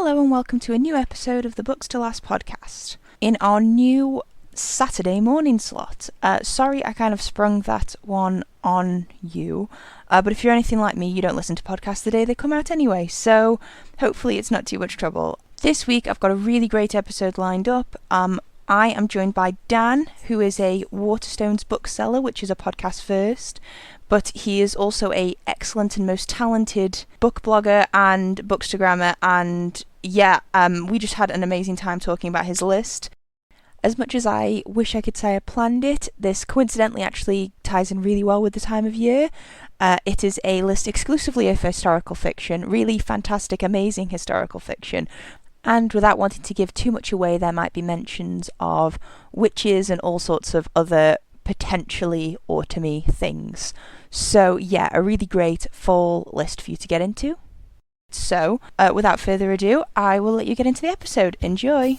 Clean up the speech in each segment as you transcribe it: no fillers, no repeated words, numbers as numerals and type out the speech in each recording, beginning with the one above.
Hello and welcome to a new episode of the Books to Last podcast in our new Saturday morning slot. Sorry I kind of sprung that one on you, but if you're anything like me, you don't listen to podcasts the day they come out anyway, so hopefully it's not too much trouble. This week I've got a really great episode lined up. I am joined by Dan, who is a Waterstones Bookseller, which is a podcast first, but he is also a excellent and most talented book blogger and bookstagrammer, and we just had an amazing time talking about his list. As much as I wish I could say I planned it, this coincidentally actually ties in really well with the time of year. It is a list exclusively of historical fiction, really fantastic, amazing historical fiction. And without wanting to give too much away, there might be mentions of witches and all sorts of other potentially autumny things. So yeah, a really great fall list for you to get into. So, without further ado, I will let you get into the episode. Enjoy!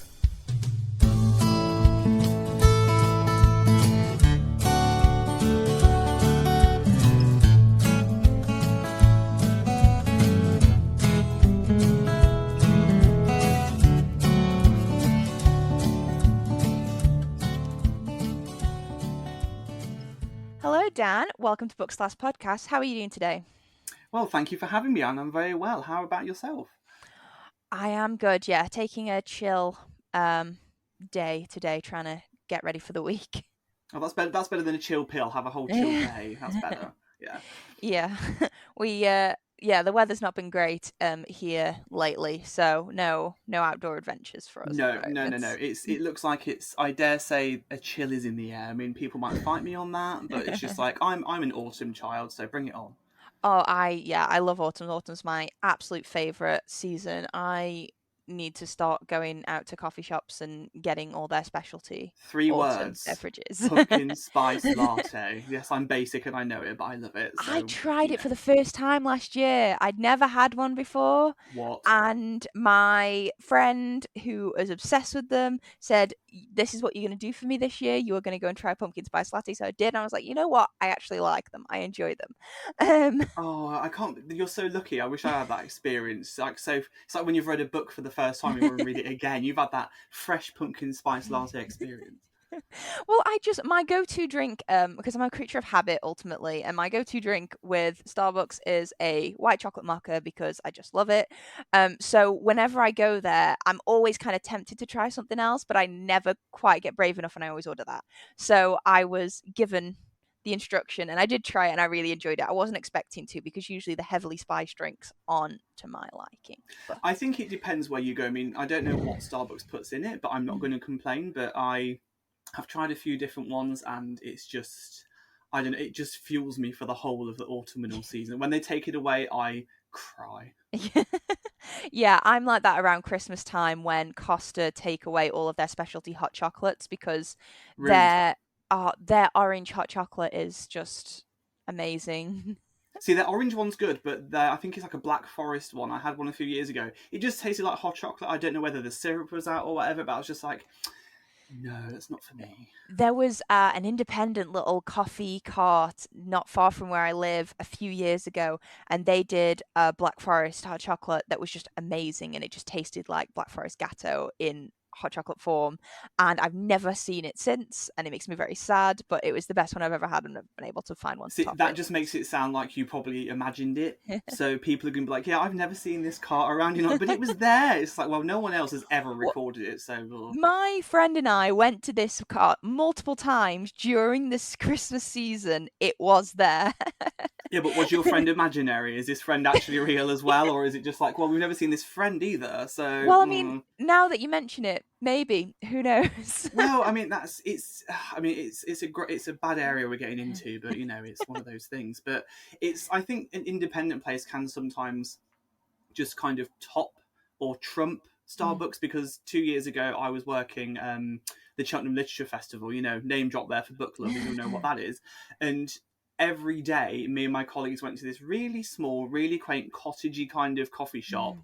Hello, Dan. Welcome to Books Last Podcast. How are you doing today? Well, thank you for having me, and I'm very well. How about yourself? I am good, yeah. Taking a chill day today, trying to get ready for the week. Oh, that's better. That's better than a chill pill. Have a whole chill day. That's better. Yeah. Yeah. The weather's not been great here lately, so no outdoor adventures for us. No. It looks like it's. I dare say a chill is in the air. I mean, people might fight me on that, but it's just like I'm an autumn child, so bring it on. Oh, I love autumn. Autumn's my absolute favorite season. I need to start going out to coffee shops and getting all their specialty Three autumn words: beverages. pumpkin spice latte. Yes, I'm basic and I know it, but I love it. I So tried it for the first time last year. I'd never had one before. What? And my friend who was obsessed with them said, "This is what you're going to do for me this year. You are going to go and try pumpkin spice latte." So I did. And I was like, you know what? I actually like them. I enjoy them. Oh, I can't. You're so lucky. I wish I had that experience. It's like when you've read a book for the first time, you want to read it again. You've had that fresh pumpkin spice latte experience. Well, my go-to drink, because I'm a creature of habit ultimately, and my go-to drink with Starbucks is a white chocolate mocha because I just love it. So whenever I go there, I'm always kind of tempted to try something else, but I never quite get brave enough, and I always order that. So I was given the instruction, and I did try it, and I really enjoyed it. I wasn't expecting to because usually the heavily spiced drinks aren't to my liking. But I think it depends where you go. I mean, I don't know what Starbucks puts in it, but I'm not going to complain. But I've tried a few different ones, and it's just, I don't know, it just fuels me for the whole of the autumnal season. When they take it away, I cry. Yeah, I'm like that around Christmas time when Costa take away all of their specialty hot chocolates because Rude. their orange hot chocolate is just amazing. See, their orange one's good, but I think it's like a Black Forest one. I had one a few years ago. It just tasted like hot chocolate. I don't know whether the syrup was out or whatever, but I was just like, no, that's not for me. There was an independent little coffee cart not far from where I live a few years ago, and they did a Black Forest hot chocolate that was just amazing, and it just tasted like Black Forest Gatto in hot chocolate form. And I've never seen it since, and it makes me very sad. But it was the best one I've ever had, and I've been able to find one to See, top that it. just makes it sound like you probably imagined it. So people are going to be like, yeah, I've never seen this cart around, but it was there. It's like, well, no one else has ever recorded it, so... My friend and I went to this cart multiple times during this Christmas season. It was there. Yeah, but was your friend imaginary? Is this friend actually real as well? Or is it just like, well, we've never seen this friend either, so... Well, I mean, now that you mention it, maybe. Who knows? Well, I mean, it's a bad area we're getting into, but, it's one of those things. But I think an independent place can sometimes just kind of top or trump Starbucks, because 2 years ago I was working the Cheltenham Literature Festival, name drop there for book lovers, you'll know what that is. And every day, me and my colleagues went to this really small, really quaint, cottagey kind of coffee shop.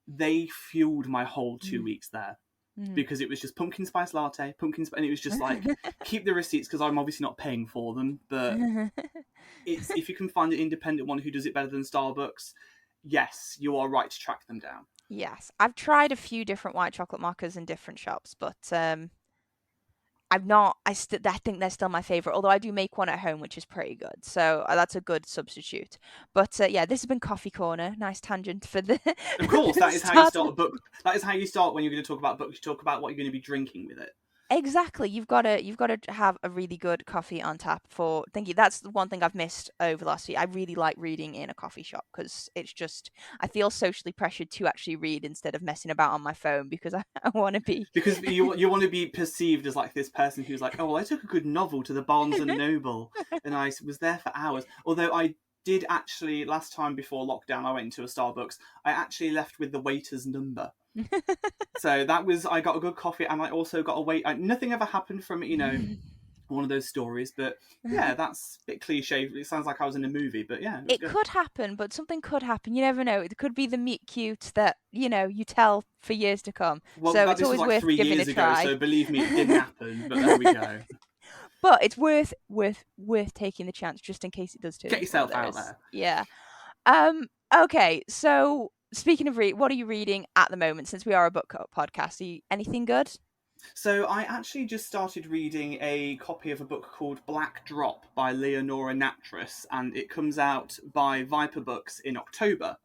They fueled my whole 2 weeks there. Because it was just pumpkin spice latte, and it was just like, keep the receipts because I'm obviously not paying for them. But if you can find an independent one who does it better than Starbucks, yes, you are right to track them down. Yes, I've tried a few different white chocolate mochas in different shops, but I've not. I think they're still my favorite. Although I do make one at home, which is pretty good. So that's a good substitute. But yeah, this has been Coffee Corner. Nice tangent for the, Of course, the that is how you start. start a book. That is how you start when you're going to talk about books. You talk about what you're going to be drinking with it. Exactly. You've got to have a really good coffee on tap for thank you. That's the one thing I've missed over the last week. I really like reading in a coffee shop because it's just I feel socially pressured to actually read instead of messing about on my phone because I want to be Because you want to be perceived as like this person who's like, oh well, I took a good novel to the Barnes and Noble and I was there for hours. Although I did actually last time before lockdown, I went into a Starbucks. I actually left with the waiter's number. So that was I got a good coffee and I also got a wait. Nothing ever happened from one of those stories, but yeah, that's a bit cliche. It sounds like I was in a movie, but yeah, it was It good. could happen, but something could happen. You never know. It could be the meet cute that, you tell for years to come. Well, So it's this was always like worth giving a 3 years ago, try. so believe me, it didn't happen. But there we go. But it's worth taking the chance just in case it does turn Get into one of yourself out those. there. Yeah. Okay, so speaking of what are you reading at the moment since we are a book podcast? Anything good? So I actually just started reading a copy of a book called Black Drop by Leonora Nattrass, and it comes out by Viper Books in October.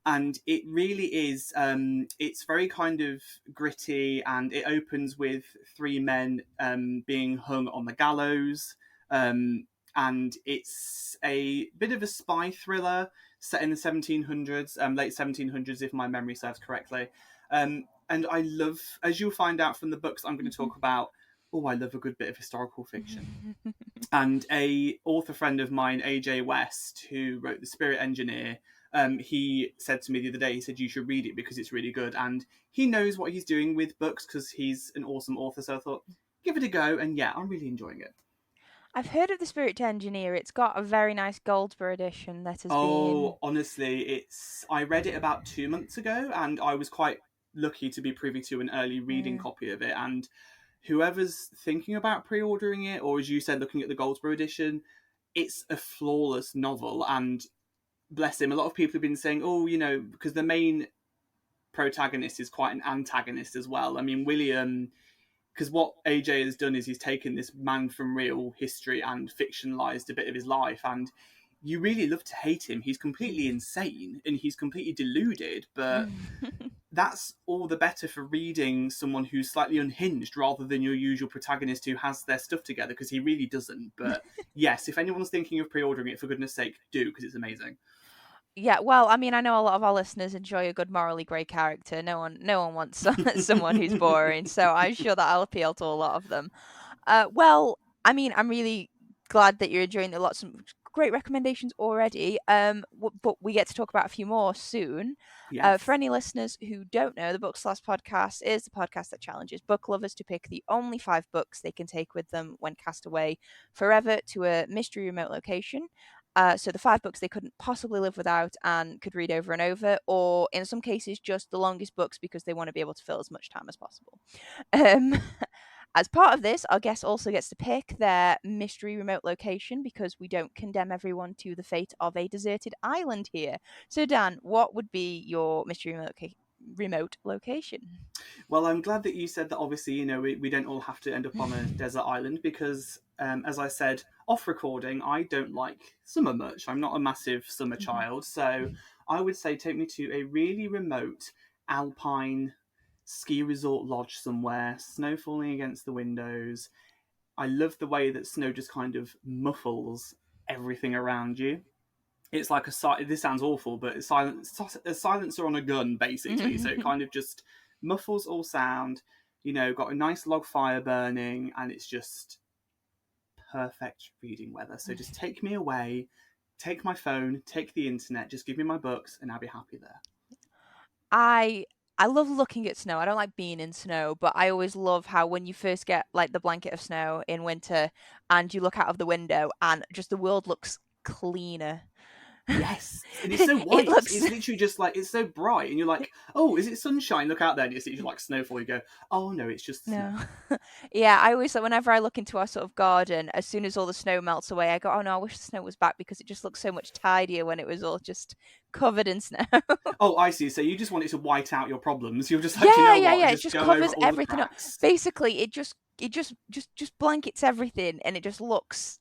And it really is, it's very kind of gritty, and it opens with three men being hung on the gallows. And it's a bit of a spy thriller set in the 1700s, late 1700s, if my memory serves correctly. And I love, as you'll find out from the books I'm going to talk about, I love a good bit of historical fiction. And a author friend of mine, AJ West, who wrote The Spirit Engineer, he said to me the other day, he said, you should read it because it's really good. And he knows what he's doing with books because he's an awesome author. So I thought, give it a go. And yeah, I'm really enjoying it. I've heard of The Spirit Engineer. It's got a very nice Goldsboro edition that has been. Oh, honestly, I read it about 2 months ago and I was quite lucky to be privy to an early reading copy of it. And whoever's thinking about pre-ordering it, or as you said, looking at the Goldsboro edition, it's a flawless novel. And bless him, a lot of people have been saying, because the main protagonist is quite an antagonist as well. I mean, William, because what AJ has done is he's taken this man from real history and fictionalized a bit of his life, and you really love to hate him. He's completely insane and he's completely deluded, but that's all the better for reading someone who's slightly unhinged rather than your usual protagonist who has their stuff together, because he really doesn't. But yes, if anyone's thinking of pre-ordering it, for goodness sake, do, because it's amazing. Yeah, well, I mean, I know a lot of our listeners enjoy a good morally grey character. No one wants someone who's boring, so I'm sure that I'll appeal to a lot of them. Well, I mean, I'm really glad that you're enjoying lots of great recommendations already. But we get to talk about a few more soon. Yes. For any listeners who don't know, the Bookslash podcast is the podcast that challenges book lovers to pick the only 5 books they can take with them when cast away forever to a mystery remote location. So the 5 books they couldn't possibly live without and could read over and over, or in some cases just the longest books because they want to be able to fill as much time as possible. As part of this, our guest also gets to pick their mystery remote location because we don't condemn everyone to the fate of a deserted island here. So Dan, what would be your mystery remote location? Well, I'm glad that you said that. Obviously, we don't all have to end up on a desert island because, as I said off recording, I don't like summer much. I'm not a massive summer child. So I would say take me to a really remote alpine ski resort lodge somewhere, snow falling against the windows. I love the way that snow just kind of muffles everything around you. It's like this sounds awful, but it's a silencer on a gun, basically. So it kind of just muffles all sound, got a nice log fire burning, and it's just perfect reading weather. So just take me away, take my phone, take the internet, just give me my books, and I'll be happy there. I love looking at snow. I don't like being in snow, but I always love how when you first get like the blanket of snow in winter and you look out of the window and just the world looks cleaner. Yes, and it's so white. It looks It's literally just like, it's so bright, and you're like, oh, is it sunshine? Look out there, and it's literally like snowfall. You go, oh no, it's just snow. no. Yeah, I always, whenever I look into our sort of garden, as soon as all the snow melts away, I go, oh no, I wish the snow was back, because it just looks so much tidier when it was all just covered in snow. Oh, I see. So you just want it to white out your problems. You're just like, you Yeah, know yeah, what? yeah. It Just just go over covers all the everything up. cracks. Basically, it just blankets everything, and it just looks,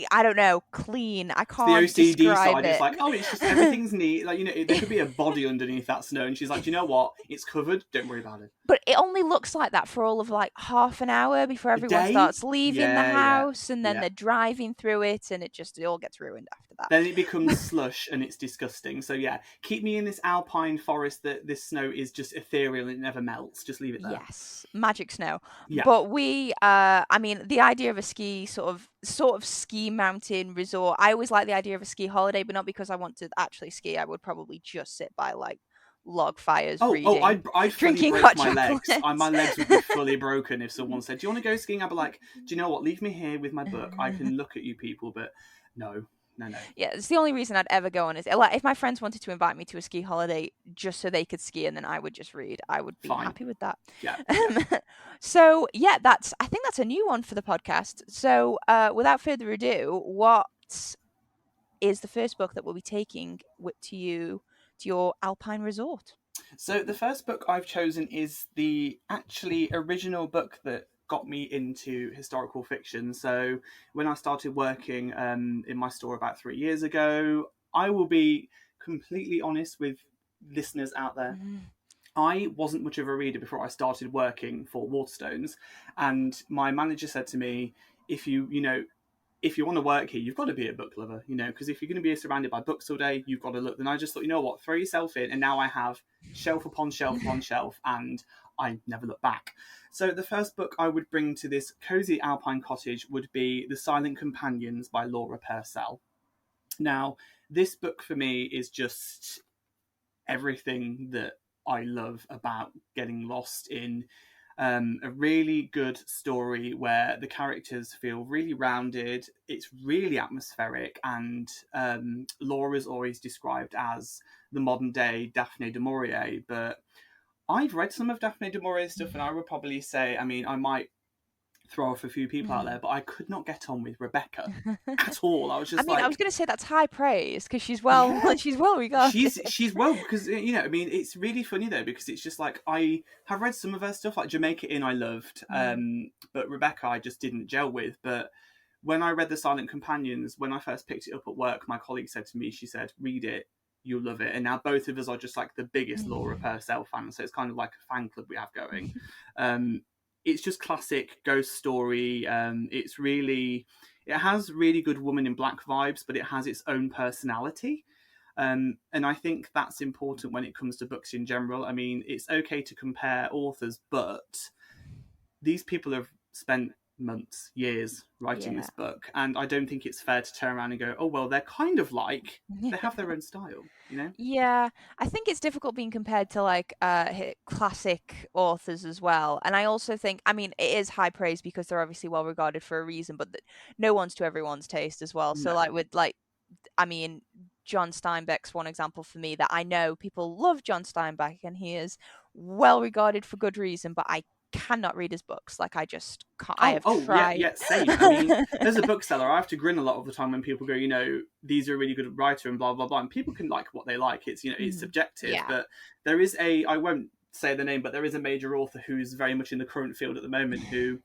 I don't know, clean. I It's the can't OCD describe side. It's it. like, oh, it's just everything's neat. Like, you know, there could be a body underneath that snow, and she's like, you know what? It's covered. Don't worry about it. But it only looks like that for all of like half an hour before A everyone day? starts leaving the Yeah, yeah, house, and then yeah. they're driving through it, and it all gets ruined after that. Then it becomes slush and it's disgusting. So yeah, keep me in this alpine forest that this snow is just ethereal and it never melts. Just leave it there. Yes, magic snow. Yeah. But I mean, the idea of a ski sort of ski mountain resort. I always like the idea of a ski holiday, but not because I want to actually ski. I would probably just sit by like log fires, Oh, reading, I'd fully drinking break hot my legs. chocolate. My legs would be fully broken if someone said, "Do you want to go skiing?" I'd be like, "Do you know what? Leave me here with my book. I can look at you people, but no, no, no." Yeah, it's the only reason I'd ever go on is like if my friends wanted to invite me to a ski holiday just so they could ski and then I would just read, I would be Fine. happy with that. Yeah. So yeah, I think that's a new one for the podcast. So without further ado, what is the first book that we'll be taking to your alpine resort? So the first book I've chosen is the actually original book that got me into historical fiction. So when I started working in my store about 3 years ago, I will be completely honest with listeners out there. I wasn't much of a reader before I started working for Waterstones, and my manager said to me, if you want to work here, you've got to be a book lover, because if you're going to be surrounded by books all day, you've got to look. Then I just thought, you know what, throw yourself in. And now I have shelf upon shelf upon shelf, and I never look back. So the first book I would bring to this cozy alpine cottage would be The Silent Companions by Laura Purcell. Now, this book for me is just everything that I love about getting lost in a really good story where the characters feel really rounded. It's really atmospheric, and Laura's always described as the modern day Daphne du Maurier. But I've read some of Daphne du Maurier's stuff, and I would probably say, I mean, I might throw off a few people out there, but I could not get on with Rebecca at all. I was just I was going to say that's high praise because she's well regarded. She's well, because I mean, it's really funny though, because it's just like, I have read some of her stuff, like Jamaica Inn I loved, but Rebecca I just didn't gel with. But when I read The Silent Companions, when I first picked it up at work, my colleague said to me, she said, read it, you'll love it. And now both of us are just like the biggest Laura Purcell fans, so it's kind of like a fan club we have going. It's just classic ghost story. It has really good Woman in Black vibes, but it has its own personality. And I think that's important when it comes to books in general. I mean, it's okay to compare authors, but these people have spent months, years writing this book, and I don't think it's fair to turn around and go, oh, well, they're kind of like, they have their own style, Yeah, I think it's difficult being compared to like classic authors as well. And I also think, I mean, it is high praise because they're obviously well regarded for a reason, but no one's to everyone's taste as well. So like I mean, John Steinbeck's one example for me that I know people love John Steinbeck and he is well regarded for good reason, but I cannot read his books. Like I just can't. I have tried. Yeah, same. I mean, as a bookseller, I have to grin a lot of the time when people go, these are a really good writer and blah blah blah, and people can like what they like. It's it's subjective, Yeah. but there is I won't say the name, but there is a major author who's very much in the current field at the moment who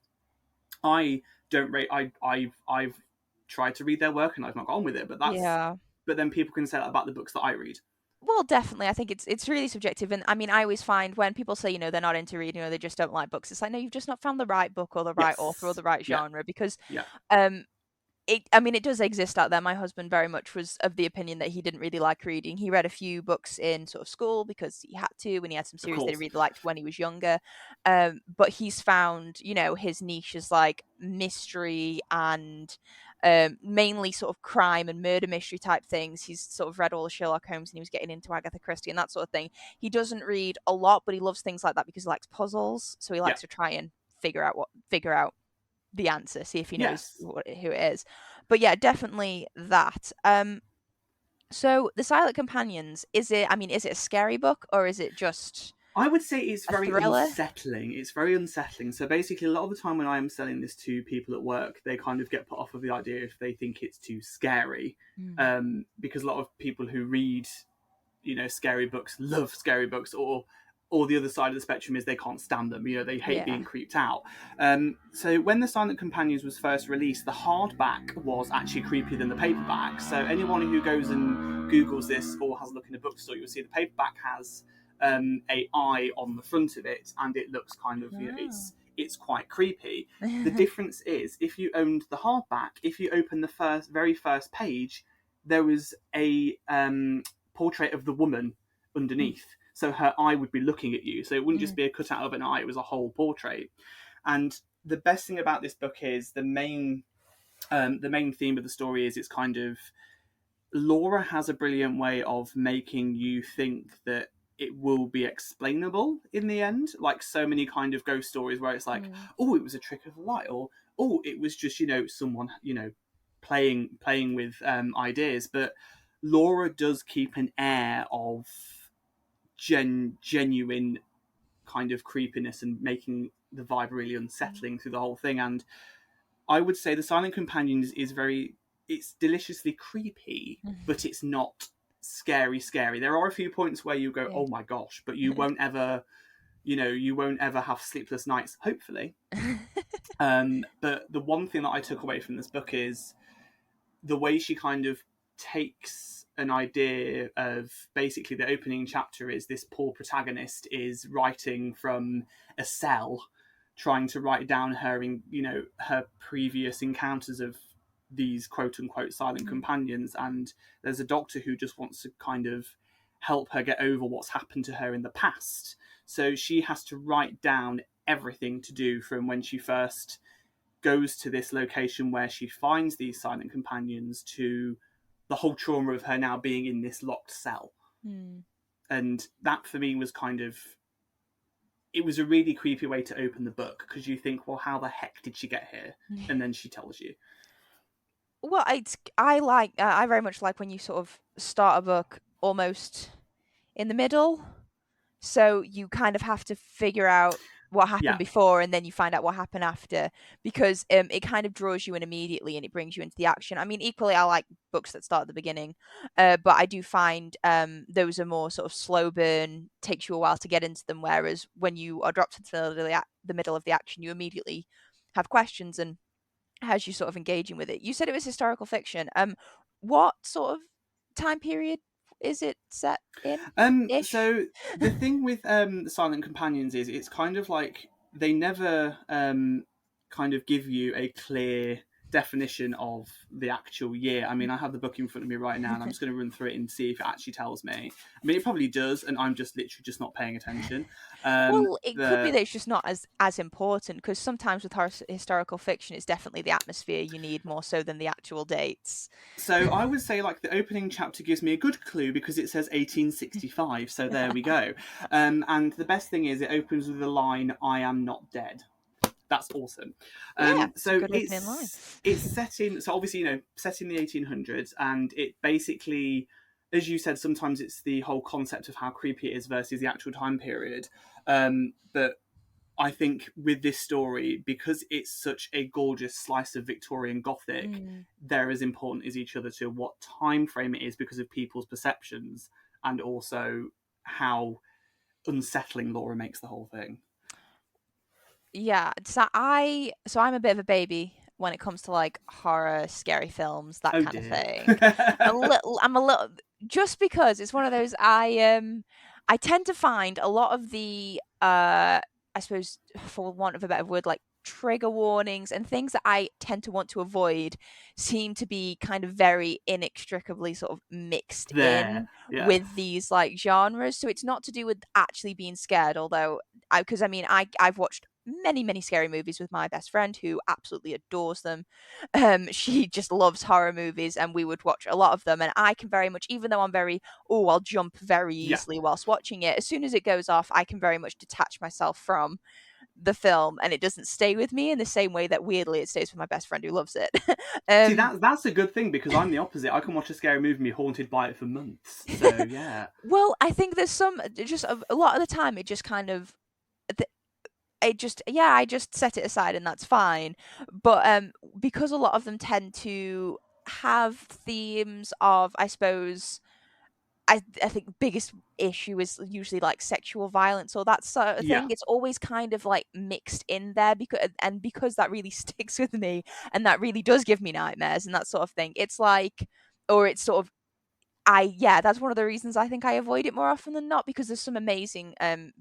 I don't rate. I've tried to read their work and I've not got on with it, but that's but then people can say that about the books that I read. Well, definitely. I think it's really subjective. And I mean, I always find when people say, they're not into reading or they just don't like books, it's like, no, you've just not found the right book or the right author or the right genre because it does exist out there. My husband very much was of the opinion that he didn't really like reading. He read a few books in sort of school because he had to, and he had some series that he really liked when he was younger. But he's found, his niche is like mystery and mainly sort of crime and murder mystery type things. He's sort of read all the Sherlock Holmes and he was getting into Agatha Christie and that sort of thing. He doesn't read a lot, but he loves things like that because he likes puzzles. So he likes to try and figure out the answer, see if he knows who it is. But yeah, definitely that. So the Silent Companions, is it a scary book or is it just I would say it's a very thriller? unsettling. It's very unsettling. So basically, a lot of the time when I am selling this to people at work, they kind of get put off of the idea if they think it's too scary, Mm. because a lot of people who read, scary books love scary books, or the other side of the spectrum is they can't stand them. They hate Yeah. being creeped out. So when the Silent Companions was first released, the hardback was actually creepier than the paperback. So anyone who goes and Googles this or has a look in a bookstore, you'll see the paperback has a eye on the front of it, and it looks kind of, it's quite creepy. The difference is, if you owned the hardback, if you open the very first page, there was a portrait of the woman underneath. So her eye would be looking at you. So it wouldn't just be a cutout of an eye, it was a whole portrait. And the best thing about this book is the main theme of the story is it's kind of, Laura has a brilliant way of making you think that it will be explainable in the end. Like so many kind of ghost stories where it's like, oh, it was a trick of the light, or oh, it was just someone playing with ideas. But Laura does keep an air of genuine kind of creepiness and making the vibe really unsettling through the whole thing. And I would say the Silent Companions is it's deliciously creepy, but it's not scary. There are a few points where you go, oh my gosh, but you won't ever, have sleepless nights, hopefully. But the one thing that I took away from this book is the way she kind of takes an idea of, basically the opening chapter is this poor protagonist is writing from a cell, trying to write down her previous encounters of these quote unquote silent companions, and there's a doctor who just wants to kind of help her get over what's happened to her in the past. So she has to write down everything to do from when she first goes to this location where she finds these silent companions to the whole trauma of her now being in this locked cell. And that for me was kind of, it was a really creepy way to open the book, because you think, well, how the heck did she get here? And then she tells you. Well, I very much like when you sort of start a book almost in the middle, so you kind of have to figure out what happened before and then you find out what happened after, because it kind of draws you in immediately and it brings you into the action. I mean, equally I like books that start at the beginning, but I do find those are more sort of slow burn, takes you a while to get into them, whereas when you are dropped into the middle of the action, you immediately have questions and has you sort of engaging with it. You said it was historical fiction. What sort of time period is it set in? So the thing with the Silent Companions is it's kind of like they never kind of give you a clear definition of the actual year. I mean, I have the book in front of me right now, and I'm just going to run through it and see if it actually tells me. I mean, it probably does, and I'm just literally just not paying attention. Well, it could be that it's just not as important, because sometimes with historical fiction, it's definitely the atmosphere you need more so than the actual dates. So I would say, like, the opening chapter gives me a good clue because it says 1865. So there we go. And the best thing is it opens with the line, "I am not dead." That's awesome. So it's set in, so obviously, set in the 1800s, and it basically, as you said, sometimes it's the whole concept of how creepy it is versus the actual time period. But I think with this story, because it's such a gorgeous slice of Victorian Gothic, they're as important as each other to what time frame it is because of people's perceptions, and also how unsettling Laura makes the whole thing. Yeah, so I'm a bit of a baby when it comes to like horror, scary films, that kind of thing. I'm a little, just because it's one of those, I tend to find a lot of the I suppose, for want of a better word, like trigger warnings and things that I tend to want to avoid seem to be kind of very inextricably sort of mixed in with these like genres. So it's not to do with actually being scared, although because I mean I've watched many scary movies with my best friend who absolutely adores them. She just loves horror movies and we would watch a lot of them, and I can very much, even though I'm very, I'll jump very easily whilst watching it, as soon as it goes off I can very much detach myself from the film, and it doesn't stay with me in the same way that weirdly it stays with my best friend who loves it. See, that's a good thing, because I'm the opposite. I can watch a scary movie and be haunted by it for months. So yeah. Well, I think there's some just a lot of the time it just kind of I just set it aside and that's fine. But because a lot of them tend to have themes of, I suppose, I think biggest issue is usually like sexual violence or that sort of Yeah. thing. It's always kind of like mixed in there, because that really sticks with me and that really does give me nightmares and that sort of thing. It's like, or it's sort of, that's one of the reasons I think I avoid it more often than not, because there's some amazing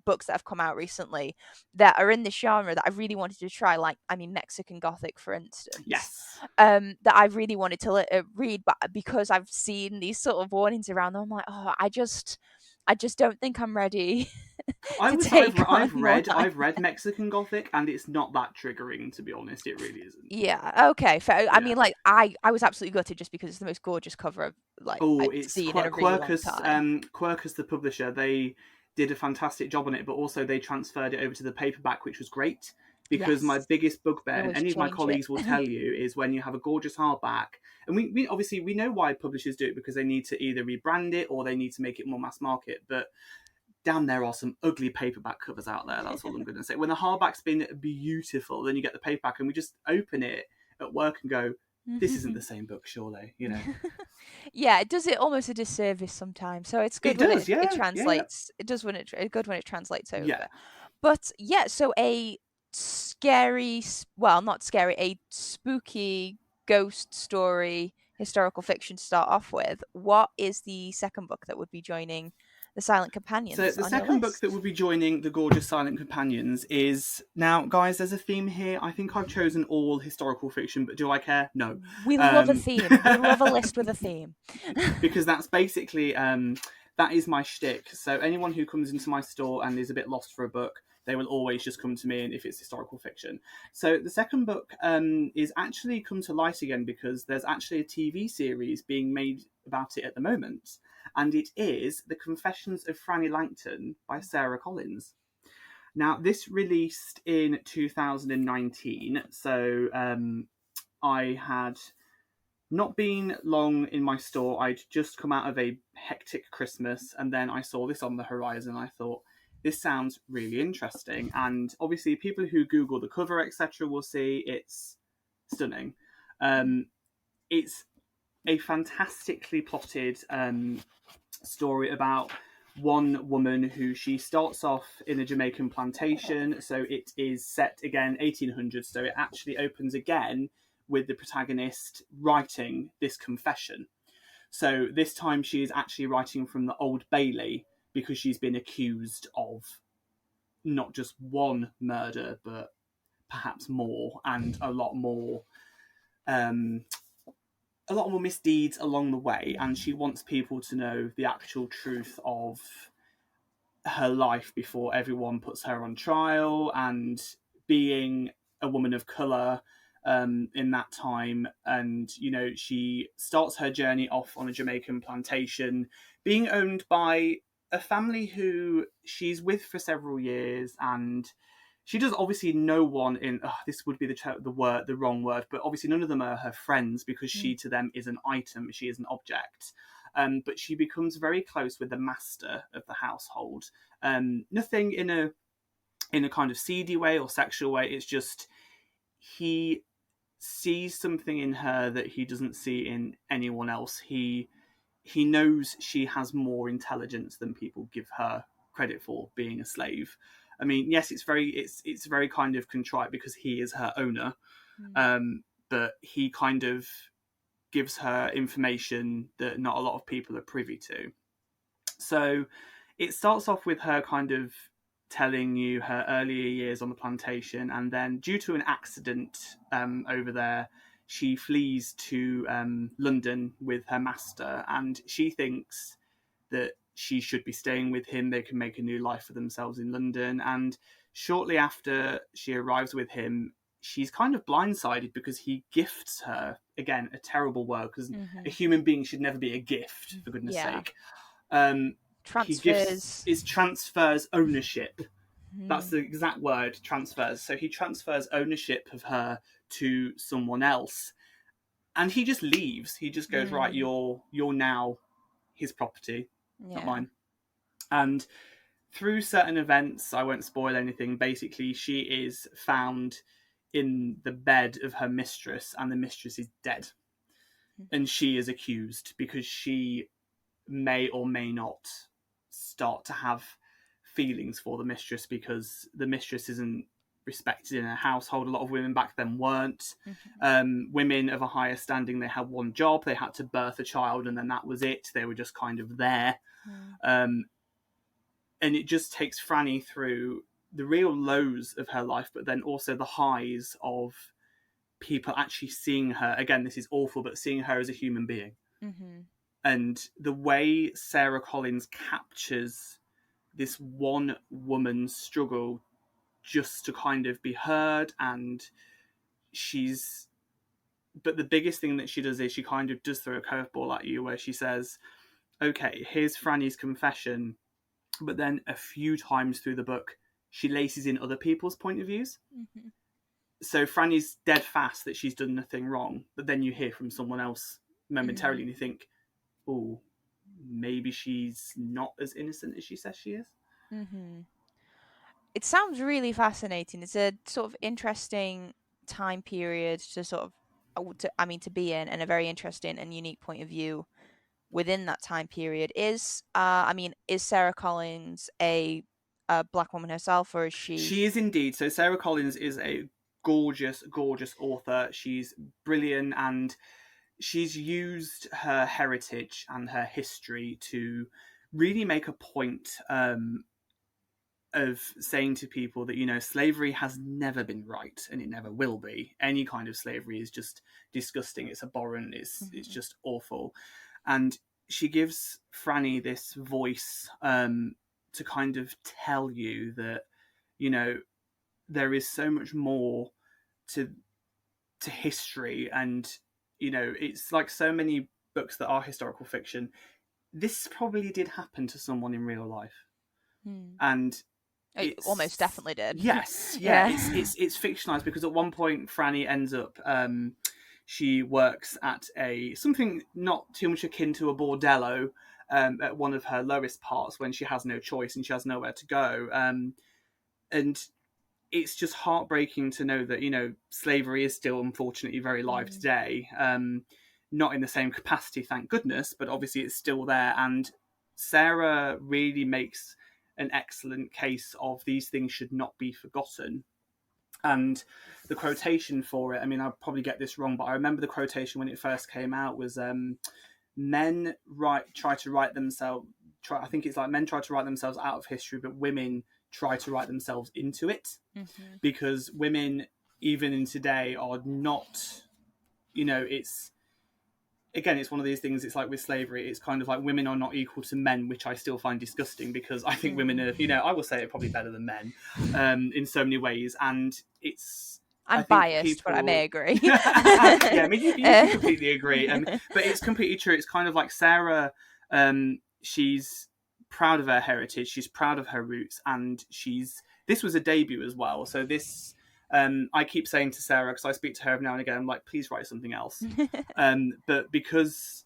books that have come out recently that are in this genre that I really wanted to try, like, I mean, Mexican Gothic, for instance, Yes. that I really wanted to read, but because I've seen these sort of warnings around them, I'm like, oh, I just don't think I'm ready to take on more I've read Mexican Gothic, and it's not that triggering, to be honest. It really isn't. Yeah, okay, fair. I Yeah. mean, like, I was absolutely gutted just because it's the most gorgeous cover Oh, I'd it's seen in a really long Quercus. time. Quercus, the publisher, they did a fantastic job on it, but also they transferred it over to the paperback, which was great. Because my Yes, biggest they bugbear, and always any of my change it. colleagues will tell you, is when you have a gorgeous hardback, and we obviously we know why publishers do it, because they need to either rebrand it or they need to make it more mass market. But damn, there are some ugly paperback covers out there. That's all I'm going to say. When the hardback's been beautiful, then you get the paperback, and we just open it at work and go, "This isn't the same book, surely." You know. Yeah, it does it almost a disservice sometimes. So it's It good when does, it yeah, yeah, translates. It does when good when it translates yeah. over. But yeah, so a scary, well, not scary, a spooky ghost story, historical fiction to start off with. What is the second book that would be joining the Silent So Companions the on your second book that list? will be joining the gorgeous Silent Companions is, now, guys. There's a theme here. I think I've chosen all historical fiction, but do I care? No, We love a um, theme. We love a list with a theme. because that's basically that is my shtick. So anyone who comes into my store and is a bit lost for a book, they will always just come to me, and if it's historical fiction. So the second book is actually come to light again, because there's actually a TV series being made about it at the moment, and it is The Confessions of Frannie Langton by Sarah Collins. Now, this released in 2019, so I had not been long in my store. I'd just come out of a hectic Christmas, and then I saw this on the horizon. I thought, this sounds really interesting. And obviously, people who Google the cover, etc., will see it's stunning. It's a fantastically plotted story about one woman who, she starts off in a Jamaican plantation. So it is set again 1800s. So it actually opens again with the protagonist writing this confession. So this time she is actually writing from the Old Bailey, because she's been accused of not just one murder, but perhaps more, and um, a lot more misdeeds along the way. And she wants people to know the actual truth of her life before everyone puts her on trial, and being a woman of colour in that time. And, you know, she starts her journey off on a Jamaican plantation, being owned by a family who she's with for several years. And she does obviously no one in, this would be the wrong word, but obviously none of them are her friends, because she to them is an item, she is an object. But she becomes very close with the master of the household. Nothing in a kind of seedy way or sexual way. It's just he sees something in her that he doesn't see in anyone else. He knows she has more intelligence than people give her credit for, being a slave. I mean, yes, it's very kind of contrite, because he is her owner, but he kind of gives her information that not a lot of people are privy to. So it starts off with her kind of telling you her earlier years on the plantation, and then due to an accident over there, she flees to London with her master, and she thinks that she should be staying with him. They can make a new life for themselves in London. And shortly after she arrives with him, she's kind of blindsided, because he gifts her, again, a terrible word, because a human being should never be a gift, for goodness Yeah. sake. Transfers. Transfers ownership That's the exact word, transfers. So he transfers ownership of her to someone else, and he just leaves. He just goes, right, you're now his property, not mine. And through certain events, I won't spoil anything, basically she is found in the bed of her mistress, and the mistress is dead. And she is accused because she may or may not start to have feelings for the mistress, because the mistress isn't respected in her household. A lot of women back then weren't. Women of a higher standing, they had one job, they had to birth a child, and then that was it. They were just kind of there. And it just takes Frannie through the real lows of her life, but then also the highs of people actually seeing her. Again, this is awful, but seeing her as a human being. And the way Sarah Collins captures this one woman's struggle just to kind of be heard, and but the biggest thing that she does is she kind of does throw a curveball at you, where she says, okay, here's Frannie's confession, but then a few times through the book she laces in other people's point of views. So Frannie's dead fast that she's done nothing wrong, but then you hear from someone else momentarily and you think, oh, maybe she's not as innocent as she says she is. It sounds really fascinating. It's a sort of interesting time period to sort of, to be in, and a very interesting and unique point of view within that time period. Is Sarah Collins a black woman herself, or is she? She is indeed. So Sarah Collins is a gorgeous, gorgeous author. She's brilliant, and she's used her heritage and her history to really make a point of saying to people that, you know, slavery has never been right, and it never will be. Any kind of slavery is just disgusting. It's abhorrent. It's just awful. And she gives Frannie this voice to kind of tell you that, you know, there is so much more to history. And, you know, it's like so many books that are historical fiction. This probably did happen to someone in real life. And it almost definitely did. Yes, yeah. It's fictionalized, because at one point Frannie ends up she works at something not too much akin to a bordello at one of her lowest parts, when she has no choice and she has nowhere to go. And it's just heartbreaking to know that, you know, slavery is still unfortunately very live today. Not in the same capacity, thank goodness, but obviously it's still there. And Sarah really makes an excellent case of these things should not be forgotten. And the quotation for it, I mean, I'll probably get this wrong, but I remember the quotation when it first came out was men try to write themselves out of history, but women try to write themselves into it. Because women, even in today, are not, you know, it's one of these things. It's like with slavery, it's kind of like women are not equal to men, which I still find disgusting, because I think women are, you know, I will say it, probably better than men in so many ways. And I'm biased, but I may agree. Yeah, I mean, you can completely agree. But it's completely true. It's kind of like Sarah, she's proud of her heritage, she's proud of her roots, and this was a debut as well. So this, I keep saying to Sarah, because I speak to her every now and again, I'm like, please write something else. But because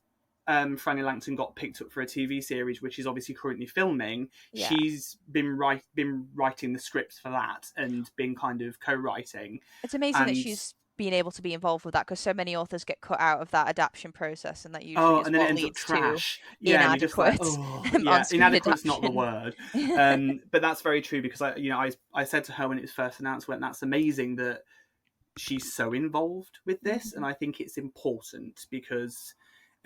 Frannie Langton got picked up for a TV series, which is obviously currently filming, she's been writing the scripts for that and been kind of co-writing. It's amazing that she's been able to be involved with that, because so many authors get cut out of that adaptation process, and that usually is what leads to inadequate. Inadequate's not the word. But that's very true, because I said to her when it was first announced, that's amazing that she's so involved with this. And I think it's important, because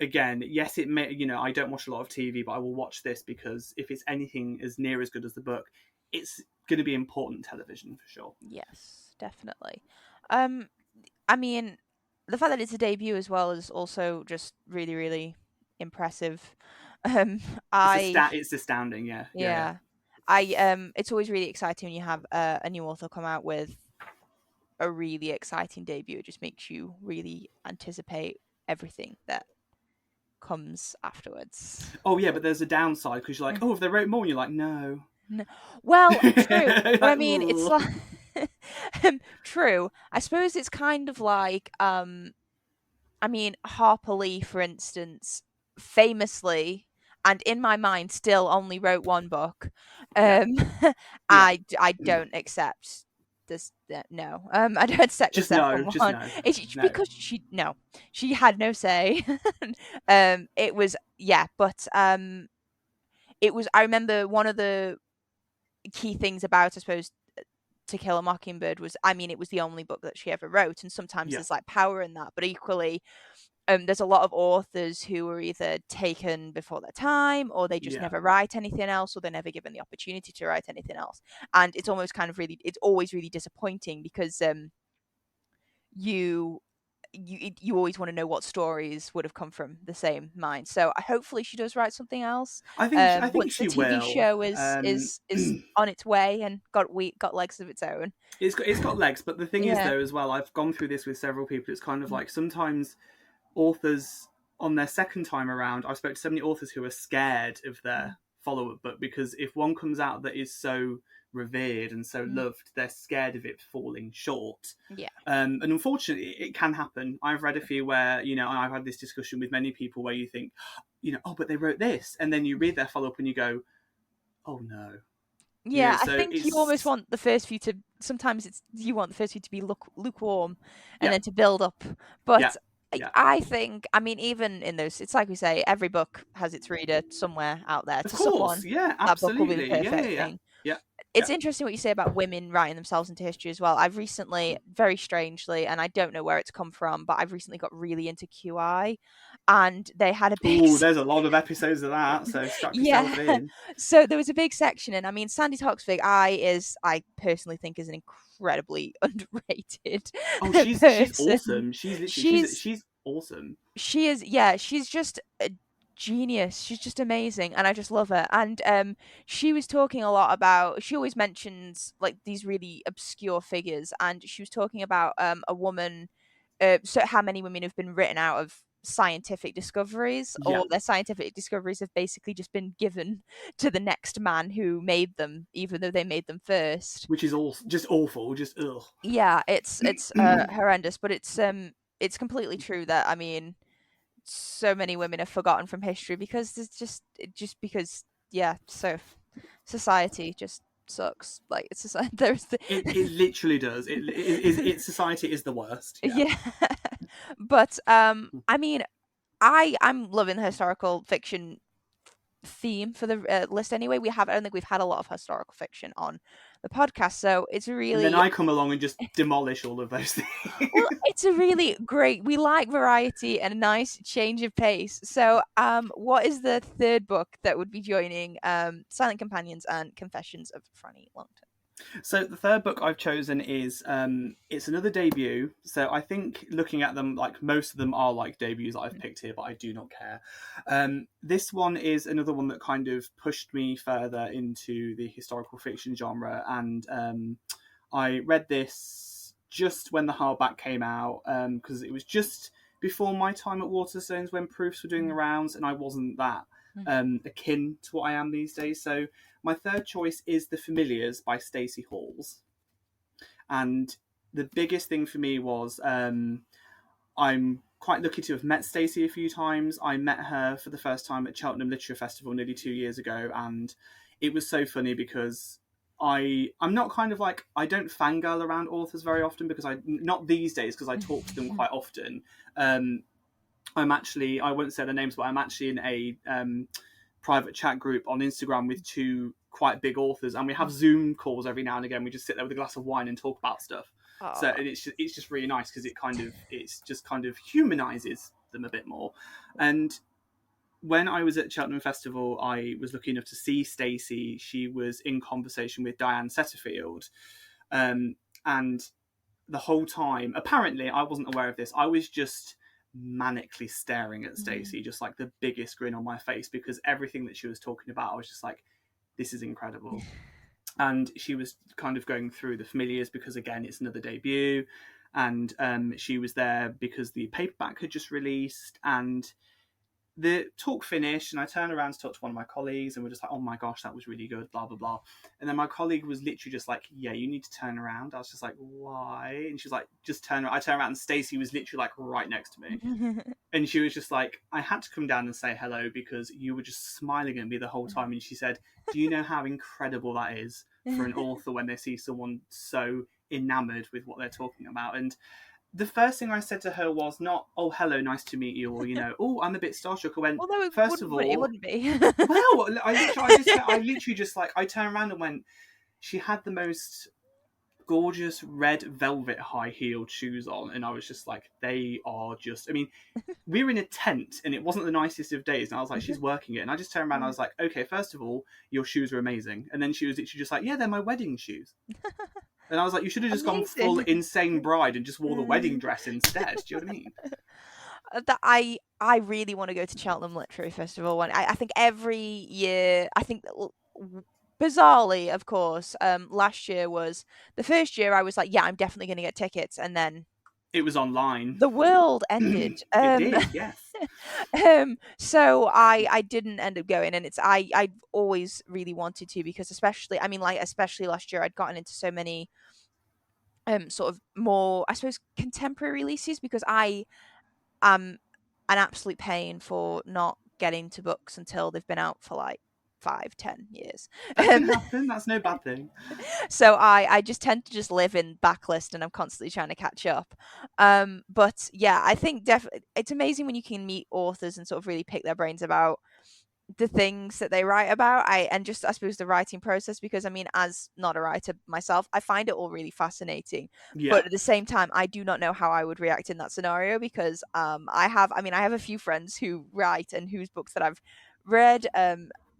again, yes, it may, you know, I don't watch a lot of TV, but I will watch this, because if it's anything as near as good as the book, it's going to be important television for sure. Yes, definitely. I mean, the fact that it's a debut as well is also just really, really impressive. It's astounding, yeah. Yeah. It's always really exciting when you have a new author come out with a really exciting debut. It just makes you really anticipate everything that comes afterwards. Oh yeah, but there's a downside, because you're like, oh, if they wrote more, and you're like, no, No. Well, true, but I Like, mean, it's ugh. like true. I suppose it's kind of like I mean, Harper Lee, for instance, famously, and in my mind, still only wrote one book. Yeah, Um, yeah. I don't accept this. No, I don't accept the Just no, second just one. no, It's no. because she had no say. It was yeah, but it was. I remember one of the key things about, I suppose, To Kill a Mockingbird was, I mean, it was the only book that she ever wrote, and sometimes Yeah, there's like power in that, but equally there's a lot of authors who were either taken before their time, or they just yeah. never write anything else, or they're never given the opportunity to write anything else. And it's almost kind of really, it's always really disappointing because you you always want to know what stories would have come from the same mind. So hopefully she does write something else. I think Once the she TV will. show is on its way and got legs of its own. It's got legs, but the thing is Yeah. though as well, I've gone through this with several people. It's kind of like sometimes authors on their second time around, I've spoken to so many authors who are scared of their follow-up book because if one comes out that is so revered and so loved, they're scared of it falling short. Yeah. And unfortunately, it can happen. I've read a few where, and I've had this discussion with many people where you think, oh, but they wrote this. And then you read their follow-up and you go, oh no. Yeah, I So think you almost it's, want the first few to. Sometimes you want the first few to be lukewarm, and yeah, then to build up. yeah, But yeah. I think, I mean, even in those, it's like we say, every book has its reader somewhere out there. Of To course. someone, Yeah, that book will be the absolutely. Yeah, yeah, perfect yeah. thing. Yeah, It's yeah. interesting what you say about women writing themselves into history as well. I've recently, very strangely, and I don't know where it's come from, but I've recently got really into QI, and they had a big Oh, there's a lot of episodes of that, so strap yeah. yourself in. So there was a big section, and I mean, Sandy Toksvig, I personally think is an incredibly underrated Oh, she's person. awesome. She's literally She's she's awesome. she is yeah, she's just a genius. She's just amazing, and I just love her. And she was talking a lot about. She always mentions like these really obscure figures, and she was talking about a woman. So how many women have been written out of scientific discoveries, Yeah, or their scientific discoveries have basically just been given to the next man who made them, even though they made them first. which is all just awful. Just ugh. Yeah, it's horrendous, but it's completely true that, I mean, so many women are forgotten from history because there's just because yeah, so society just sucks. Like it's society. There's the It literally does. It society is the worst. Yeah. yeah, but I mean, I'm loving the historical fiction theme for the list anyway. I don't think we've had a lot of historical fiction on the podcast, so it's And then really I come along and just demolish all of those things. well, it's a really great. We like variety and a nice change of pace. So, what is the third book that would be joining Silent Companions and Confessions of Frannie Langton? So the third book I've chosen is it's another debut. So I think looking at them, like most of them are like debuts that I've picked here, but I do not care. This one is another one that kind of pushed me further into the historical fiction genre, and I read this just when the hardback came out because it was just before my time at Waterstones when proofs were doing the rounds, and I wasn't that akin to what I am these days. So my third choice is The Familiars by Stacey Halls. And the biggest thing for me was I'm quite lucky to have met Stacey a few times. I met her for the first time at Cheltenham Literature Festival nearly 2 years ago, and it was so funny because I'm not kind of like, I don't fangirl around authors very often because not these days because I talk to them quite often. I'm actually, I won't say their names, but I'm actually in a private chat group on Instagram with two quite big authors, and we have Zoom calls every now and again. We just sit there with a glass of wine and talk about stuff. So Oh, and it's just really nice because it's just kind of humanizes them a bit more. And when I was at Cheltenham Festival, I was lucky enough to see Stacey. She was in conversation with Diane Setterfield, and the whole time, apparently, I wasn't aware of this. I was just manically staring at Stacey, just like the biggest grin on my face, because everything that she was talking about, I was just like, this is incredible. And she was kind of going through The Familiars because, again, it's another debut. And she was there because the paperback had just released. And the talk finished, and I turned around to talk to one of my colleagues, and we're just like, oh my gosh, that was really good, blah, blah, blah. And then my colleague was literally just like, yeah, you need to turn around. I was just like, why? And she was like, just turn around. I turned around, and Stacey was literally like right next to me. And she was just like, I had to come down and say hello because you were just smiling at me the whole time. And she said, do you know how incredible that is for an author when they see someone so enamored with what they're talking about? And the first thing I said to her was not, oh, hello, nice to meet you, or, oh, I'm a bit starstruck. I went, Although first of all, it wouldn't be. well, I literally just like, I turned around and went, she had the most gorgeous red velvet high-heeled shoes on, and I was just like, they are just, I mean, we were in a tent, and it wasn't the nicest of days, and I was like, she's working it, and I just turned around and I was like, okay, first of all, your shoes are amazing. And then she was literally just like, yeah, they're my wedding shoes. And I was like, you should have just gone full insane bride and just wore the wedding dress instead. Do you know what I mean? That I really want to go to Cheltenham Literary Festival. I think every year, I think bizarrely, of course, last year was the first year I was like, yeah, I'm definitely going to get tickets, and then it was online. The world ended. It did, yes. So I didn't end up going, and I always really wanted to, because especially last year I'd gotten into so many sort of more, I suppose, contemporary releases, because I am an absolute pain for not getting to books until they've been out for like 5-10 years. That can happen. That's no bad thing. So I just tend to just live in backlist, and I'm constantly trying to catch up. But yeah, I think definitely it's amazing when you can meet authors and sort of really pick their brains about the things that they write about. I suppose the writing process, because I mean, as not a writer myself, I find it all really fascinating. Yeah. But at the same time, I do not know how I would react in that scenario, because I have a few friends who write and whose books that I've read,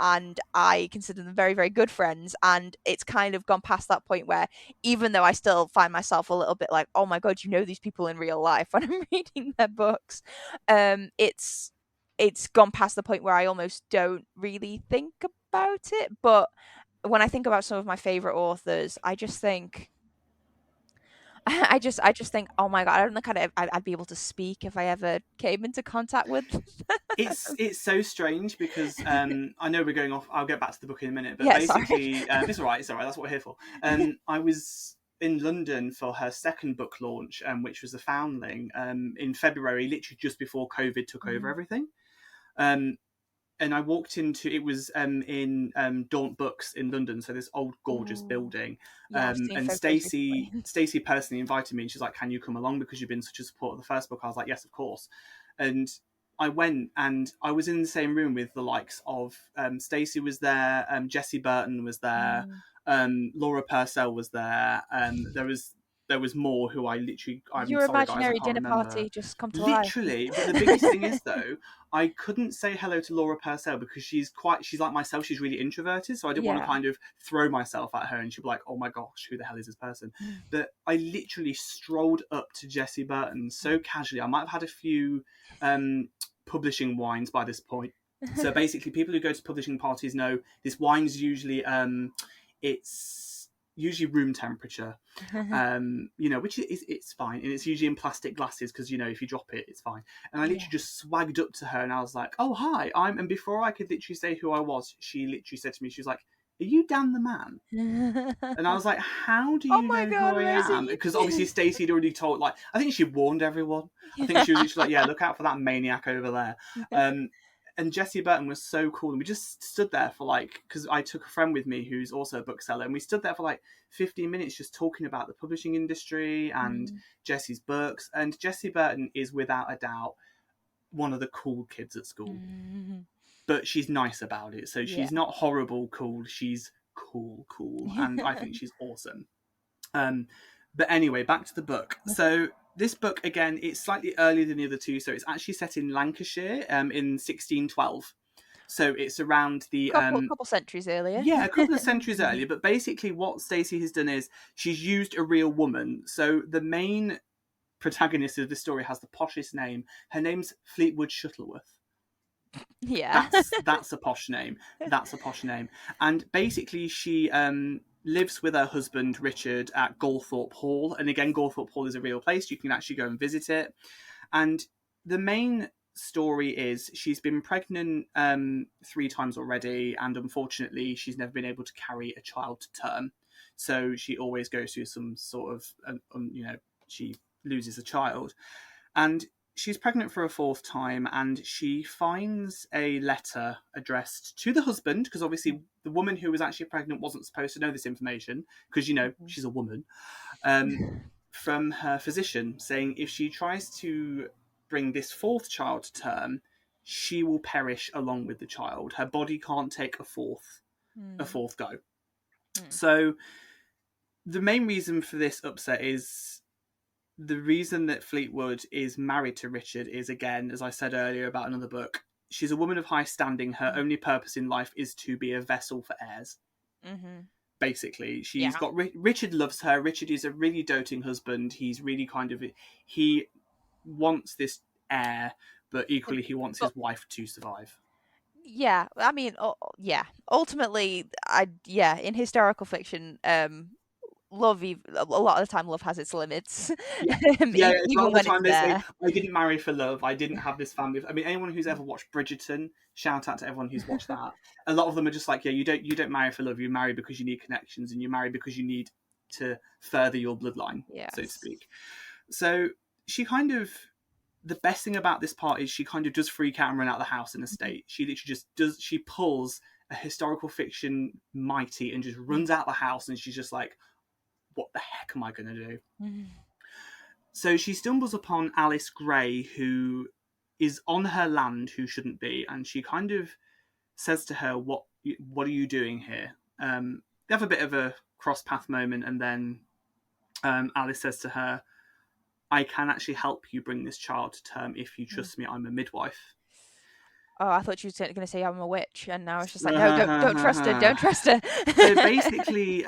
and I consider them very, very good friends. And it's kind of gone past that point where, even though I still find myself a little bit like, oh my God, you know these people in real life when I'm reading their books, it's gone past the point where I almost don't really think about it. But when I think about some of my favorite authors, I just think, oh my God, I don't think I'd be able to speak if I ever came into contact with them. It's so strange because I know we're going off. I'll get back to the book in a minute, but Yeah, basically, it's all right. It's all right. That's what we're here for. I was in London for her second book launch, which was The Foundling, in February, literally just before COVID took over everything. And I walked into, it was in Daunt Books in London, so this old gorgeous building. Yeah, and Stacey personally invited me, and she's like, can you come along because you've been such a support of the first book? I was like, yes, of course. And I went, and I was in the same room with the likes of Stacey was there, Jessie Burton was there, Laura Purcell was there, there was more who I'm your sorry imaginary guys, I can't dinner remember. Party just come to Literally, life. but the biggest thing is though, I couldn't say hello to Laura Purcell because she's like myself, she's really introverted, so I didn't want to kind of throw myself at her and she'd be like, oh my gosh, who the hell is this person? But I literally strolled up to Jessie Burton so casually. I might have had a few publishing wines by this point. So basically, people who go to publishing parties know this wine's usually it's usually room temperature, which is it's fine, and it's usually in plastic glasses because if you drop it, it's fine. And I literally just swagged up to her and I was like, oh hi, and before I could literally say who I was, she literally said to me, she was like, are you Dan the Man? And I was like, how do you know who I am? Because obviously Stacey had already told, like, I think she warned everyone. I think she was literally like, yeah, look out for that maniac over there. And Jessie Burton was so cool. And we just stood there for because I took a friend with me who's also a bookseller, and we stood there for 15 minutes just talking about the publishing industry and Jessie's books. And Jessie Burton is without a doubt one of the cool kids at school. But she's nice about it. So she's not horrible cool. She's cool. And I think she's awesome. But anyway, back to the book. So this book, again, it's slightly earlier than the other two. So it's actually set in Lancashire in 1612. So it's around the... couple centuries earlier. Yeah, a couple of centuries earlier. But basically what Stacey has done is she's used a real woman. So the main protagonist of the story has the poshest name. Her name's Fleetwood Shuttleworth. Yeah. That's a posh name. That's a posh name. And basically she lives with her husband Richard at Gawthorpe Hall. And again, Gawthorpe Hall is a real place. You can actually go and visit it. And the main story is she's been pregnant 3 times already, and unfortunately she's never been able to carry a child to term. So she always goes through some sort of, she loses a child. And she's pregnant for a 4th time, and she finds a letter addressed to the husband, because obviously the woman who was actually pregnant wasn't supposed to know this information, because, she's a woman, from her physician, saying if she tries to bring this 4th child to term, she will perish along with the child. Her body can't take a fourth go. So the main reason for this upset is the reason that Fleetwood is married to Richard is, again, as I said earlier about another book, she's a woman of high standing. Her only purpose in life is to be a vessel for heirs. Basically, she's got Richard loves her. Richard is a really doting husband. He's really he wants this heir, but equally he wants his wife to survive. Yeah, I mean, ultimately, in historical fiction, love, a lot of the time, love has its limits. Yeah, a lot of the time they say, I didn't marry for love, I didn't have this family. I mean, anyone who's ever watched Bridgerton, shout out to everyone who's watched that. A lot of them are just like, you don't marry for love, you marry because you need connections, and you marry because you need to further your bloodline, so to speak. So she kind of, the best thing about this part is she kind of does freak out and run out of the house in a state. She literally just she pulls a historical fiction mighty and just runs out of the house, and she's just like, what the heck am I going to do? So she stumbles upon Alice Gray, who is on her land, who shouldn't be, and she kind of says to her, what are you doing here? They have a bit of a cross-path moment, and then Alice says to her, I can actually help you bring this child to term if you trust me. I'm a midwife. Oh, I thought you were going to say I'm a witch, and now it's just like, no, don't trust her, don't trust her. So basically,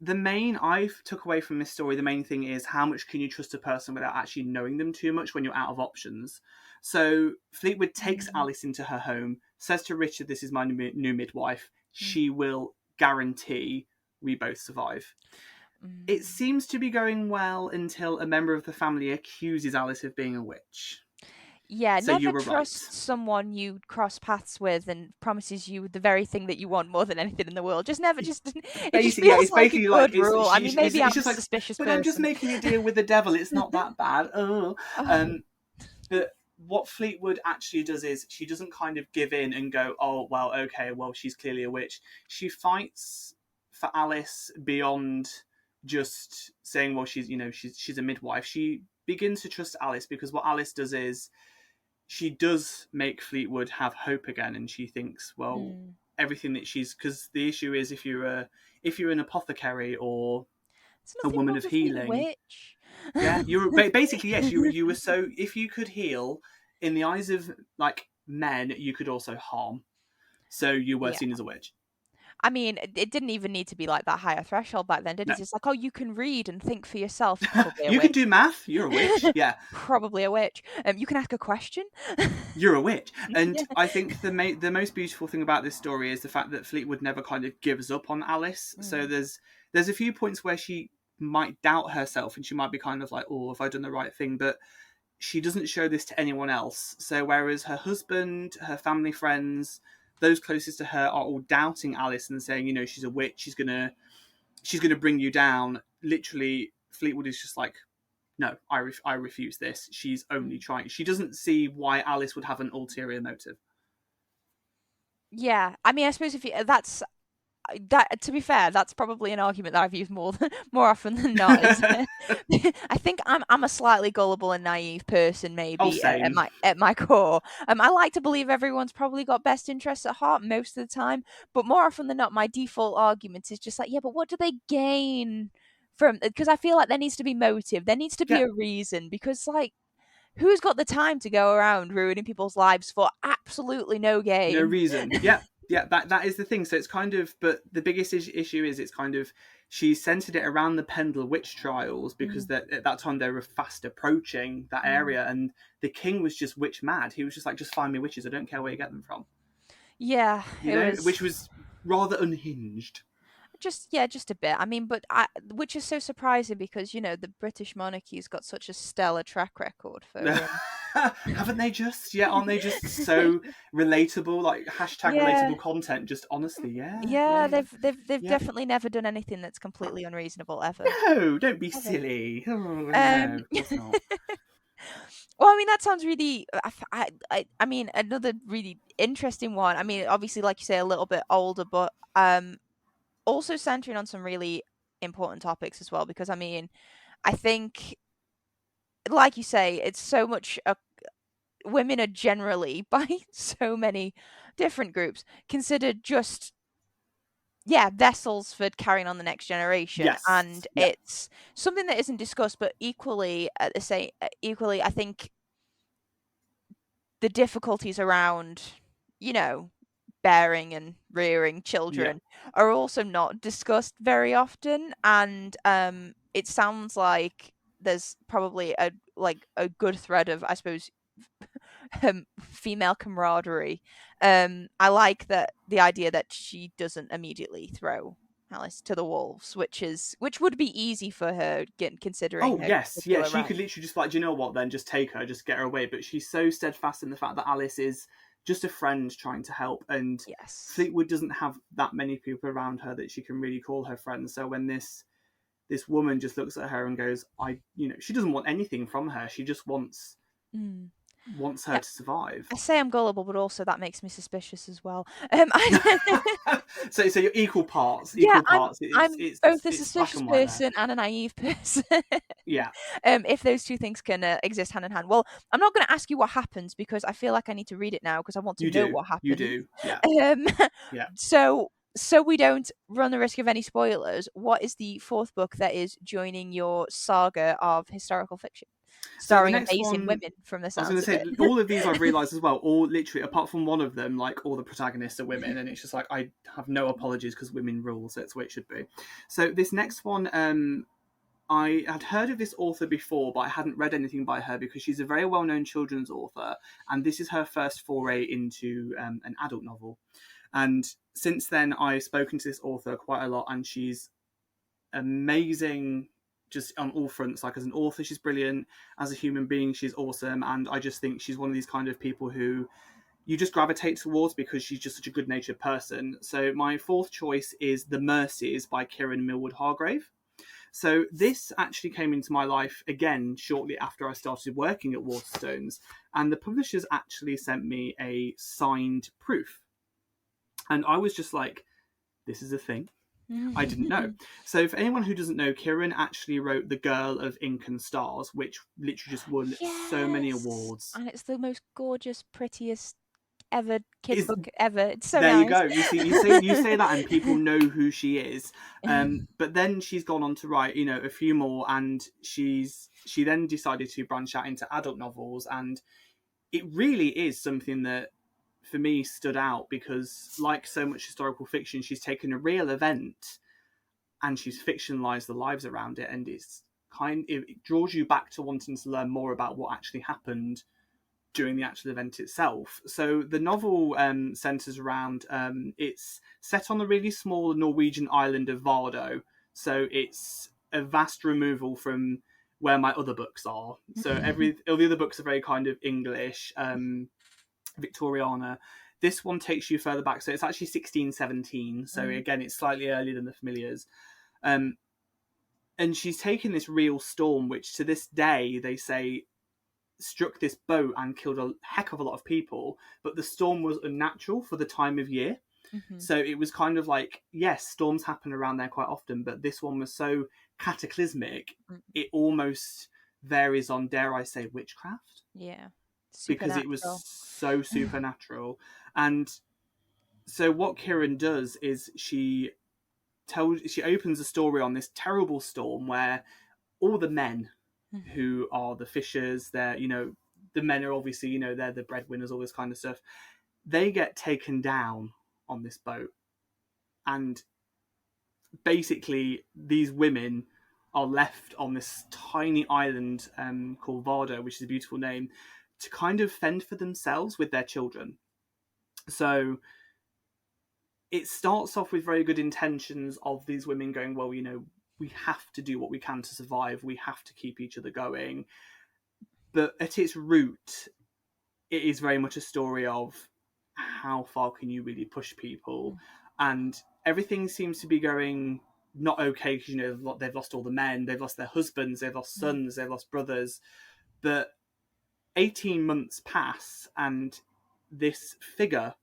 the main I took away from this story, the main thing is how much can you trust a person without actually knowing them too much when you're out of options. So Fleetwood takes Alice into her home, says to Richard, this is my new midwife. She will guarantee we both survive. It seems to be going well until a member of the family accuses Alice of being a witch. Yeah, so never trust someone you cross paths with and promises you the very thing that you want more than anything in the world. Just never, just it just feels like a good rule. I mean, maybe I'm a suspicious person. But I'm just making a deal with the devil. It's not that bad. But what Fleetwood actually does is she doesn't kind of give in and go, oh, well, okay, well, she's clearly a witch. She fights for Alice beyond just saying, well, she's a midwife. She begins to trust Alice, because what Alice does is she does make Fleetwood have hope again, and she thinks, well, everything that because the issue is if you're an apothecary or a woman of healing, witch. you're basically, yes, you were, so if you could heal in the eyes of like men, you could also harm, so you were seen as a witch. I mean, it didn't even need to be like that higher threshold back then, did it? It's like, oh, you can read and think for yourself. Probably you can do math. You're a witch. Yeah, probably a witch. You can ask a question. You're a witch. And I think the most beautiful thing about this story is the fact that Fleetwood never kind of gives up on Alice. So there's a few points where she might doubt herself, and she might be kind of like, oh, have I done the right thing? But she doesn't show this to anyone else. So whereas her husband, her family, friends, those closest to her are all doubting Alice and saying, she's a witch, she's gonna bring you down. Literally, Fleetwood is just like, no, I refuse this. She's only trying. She doesn't see why Alice would have an ulterior motive. Yeah, I mean, I suppose if that, to be fair, that's probably an argument that I've used more often than not. I think I'm a slightly gullible and naive person, maybe at my core. I like to believe everyone's probably got best interests at heart most of the time, but more often than not, my default argument is just like, yeah, but what do they gain from? Because I feel like there needs to be motive, there needs to be a reason, because like, who's got the time to go around ruining people's lives for absolutely no gain? No reason. Yeah. Yeah, that is the thing. So it's kind of, but the biggest issue is it's kind of, she centered it around the Pendle witch trials because at that time they were fast approaching that area, and the king was just witch mad. He was just like, just find me witches. I don't care where you get them from. Yeah, which was rather unhinged. Just a bit. I mean, which is so surprising because the British monarchy's got such a stellar track record for Haven't they just? Yeah, aren't they just so relatable? Like hashtag Yeah. relatable content. Just honestly, Yeah, they've yeah. definitely never done anything that's completely unreasonable ever. No, don't be Ever. silly. Oh, no, Um, of course not. well, I mean, that sounds really. I mean, another really interesting one. I mean, obviously, like you say, a little bit older, but also centering on some really important topics as well. Because I mean, I think, like you say, it's so much. Women are generally, by so many different groups, considered just vessels for carrying on the next generation, Yes. and Yeah. it's something that isn't discussed, but equally I think the difficulties around, you know, bearing and rearing Yeah. children are also not discussed very often, and it sounds like there's probably a good thread of, I suppose, female camaraderie. I like that the idea that she doesn't immediately throw Alice to the wolves, which would be easy for her, considering Oh her yes, yeah. particular She rank. could literally just like, do you know what? Then just take her, just get her away. But she's so steadfast in the fact that Alice is just a friend trying to help, and Yes. Fleetwood doesn't have that many people around her that she can really call her friends. So when this woman just looks at her and goes, she doesn't want anything from her. She just Mm. wants her Yeah, to survive. I say I'm gullible, but also that makes me suspicious as well. So you're equal parts, Yeah, equal parts. I'm both a It's black suspicious and white there. person and a naive person. Yeah. If those two things can exist hand in hand. Well, I'm not going to ask you what happens because I feel like I need to read it now because I want to know what You happens. do. Yeah. Um, Yeah. so we don't run the risk of any spoilers. What is the fourth book that is joining your saga of historical fiction, So the starring next amazing one, women from the I was going sounds to of say, it? all of these I've realised as well, all literally, apart from one of them, like all the protagonists are women, and it's just like, I have no apologies because women rule, so that's the way it should be. So this next one, I had heard of this author before, but I hadn't read anything by her because she's a very well known children's author, and this is her first foray into an adult novel. And since then, I've spoken to this author quite a lot, and she's amazing just on all fronts. Like as an author, she's brilliant. As a human being, she's awesome. And I just think she's one of these kind of people who you just gravitate towards because she's just such a good natured person. So my fourth choice is The Mercies by Kiran Millwood Hargrave. So this actually came into my life again shortly after I started working at Waterstones, and the publishers actually sent me a signed proof. And I was just like, this is a thing. I didn't know. So for anyone who doesn't know, Kiran actually wrote The Girl of Ink and Stars, which literally just won so many Yes, awards. and it's the most gorgeous, prettiest ever kid Is book ever. It's so There you nice. go. You say that, and people know who she is. But then she's gone on to write, a few more, and she then decided to branch out into adult novels, and it really is something that for me stood out because, like so much historical fiction, she's taken a real event and she's fictionalized the lives around it, and it draws you back to wanting to learn more about what actually happened during the actual event itself. So the novel centers around it's set on the really small Norwegian island of Vardo, so it's a vast removal from where my other books are. So all the other books are very kind of English, Victoriana. This one takes you further back, so it's actually 1617. So again, it's slightly earlier than the Familiars. Um, and she's taken this real storm, which to this day they say struck this boat and killed a heck of a lot of people. But the storm was unnatural for the time of year. So it was kind of like, yes, storms happen around there quite often, but this one was so cataclysmic, it almost varies on, dare I say, witchcraft. Yeah, Because it was supernatural. so supernatural. And so what Kiran does is she opens the story on this terrible storm where all the men who are the fishers, the men are obviously, they're the breadwinners, all this kind of stuff. They get taken down on this boat. And basically, these women are left on this tiny island called Vardo, which is a beautiful name, to kind of fend for themselves with their children. So it starts off with very good intentions of these women going, well, we have to do what we can to survive. We have to keep each other going. but at its root, it is very much a story of how far can you really push people, and everything seems to be going not okay because, you know, they've lost all the men, they've lost their husbands, they've lost sons, they've lost brothers, but 18 months pass and this figure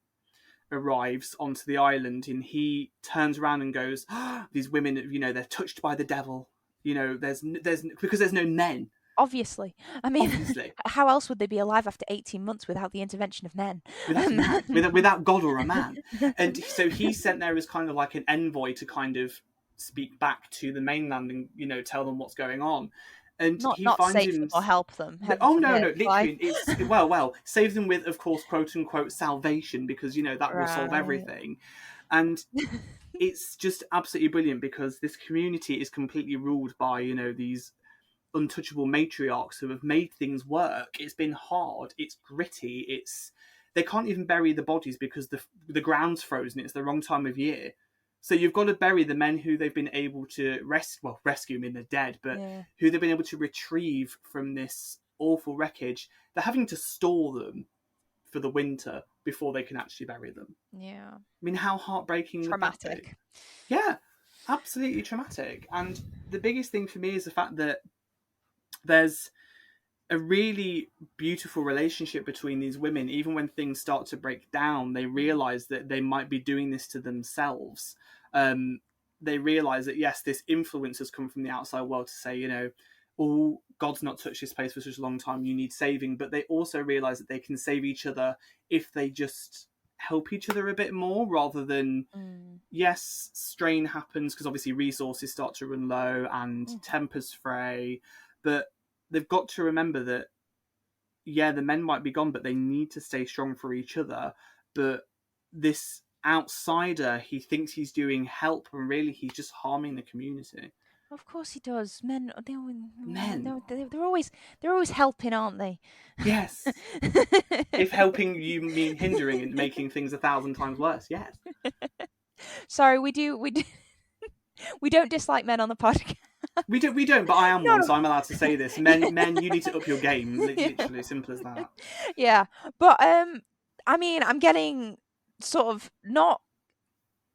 arrives onto the island, and he turns around and goes, oh, these women, you know, they're touched by the devil, you know, there's because there's no men. Obviously. I mean, Obviously. how else would they be alive after 18 months without the intervention of men? Without God or a man. And so he's sent there as kind of like an envoy to kind of speak back to the mainland and, you know, tell them what's going on. And he not finds save them or help them. Oh no, literally, it's well, save them with, of course, quote unquote salvation, because, you know, that will solve everything. And it's just absolutely brilliant because this community is completely ruled by, you know, these untouchable matriarchs who have made things work. It's been hard, it's gritty, they can't even bury the bodies because the ground's frozen, it's the wrong time of year. So you've got to bury the men who they've been able to rescue, I mean they're dead, but who they've been able to retrieve from this awful wreckage. They're having to store them for the winter before they can actually bury them. Yeah. I mean, how heartbreaking would that be? Yeah, absolutely traumatic. And the biggest thing for me is the fact that there's a really beautiful relationship between these women. Even when things start to break down, they realize that they might be doing this to themselves. They realize that, yes, this influence has come from the outside world to say, you know, oh, God's not touched this place for such a long time, you need saving. But they also realize that they can save each other if they just help each other a bit more, rather than, yes, strain happens because obviously resources start to run low and tempers fray, but they've got to remember that, yeah, the men might be gone, but they need to stay strong for each other. But this outsider, he thinks he's doing help, and really he's just harming the community. Of course he does. Men, they're always helping, aren't they? Yes. If helping you mean hindering and making things 1,000 times worse, yes. Sorry, we don't dislike men on the podcast. We don't, but I am one, so I'm allowed to say this. Men, you need to up your game. Literally, simple as that. Yeah, but I mean, I'm getting sort of not.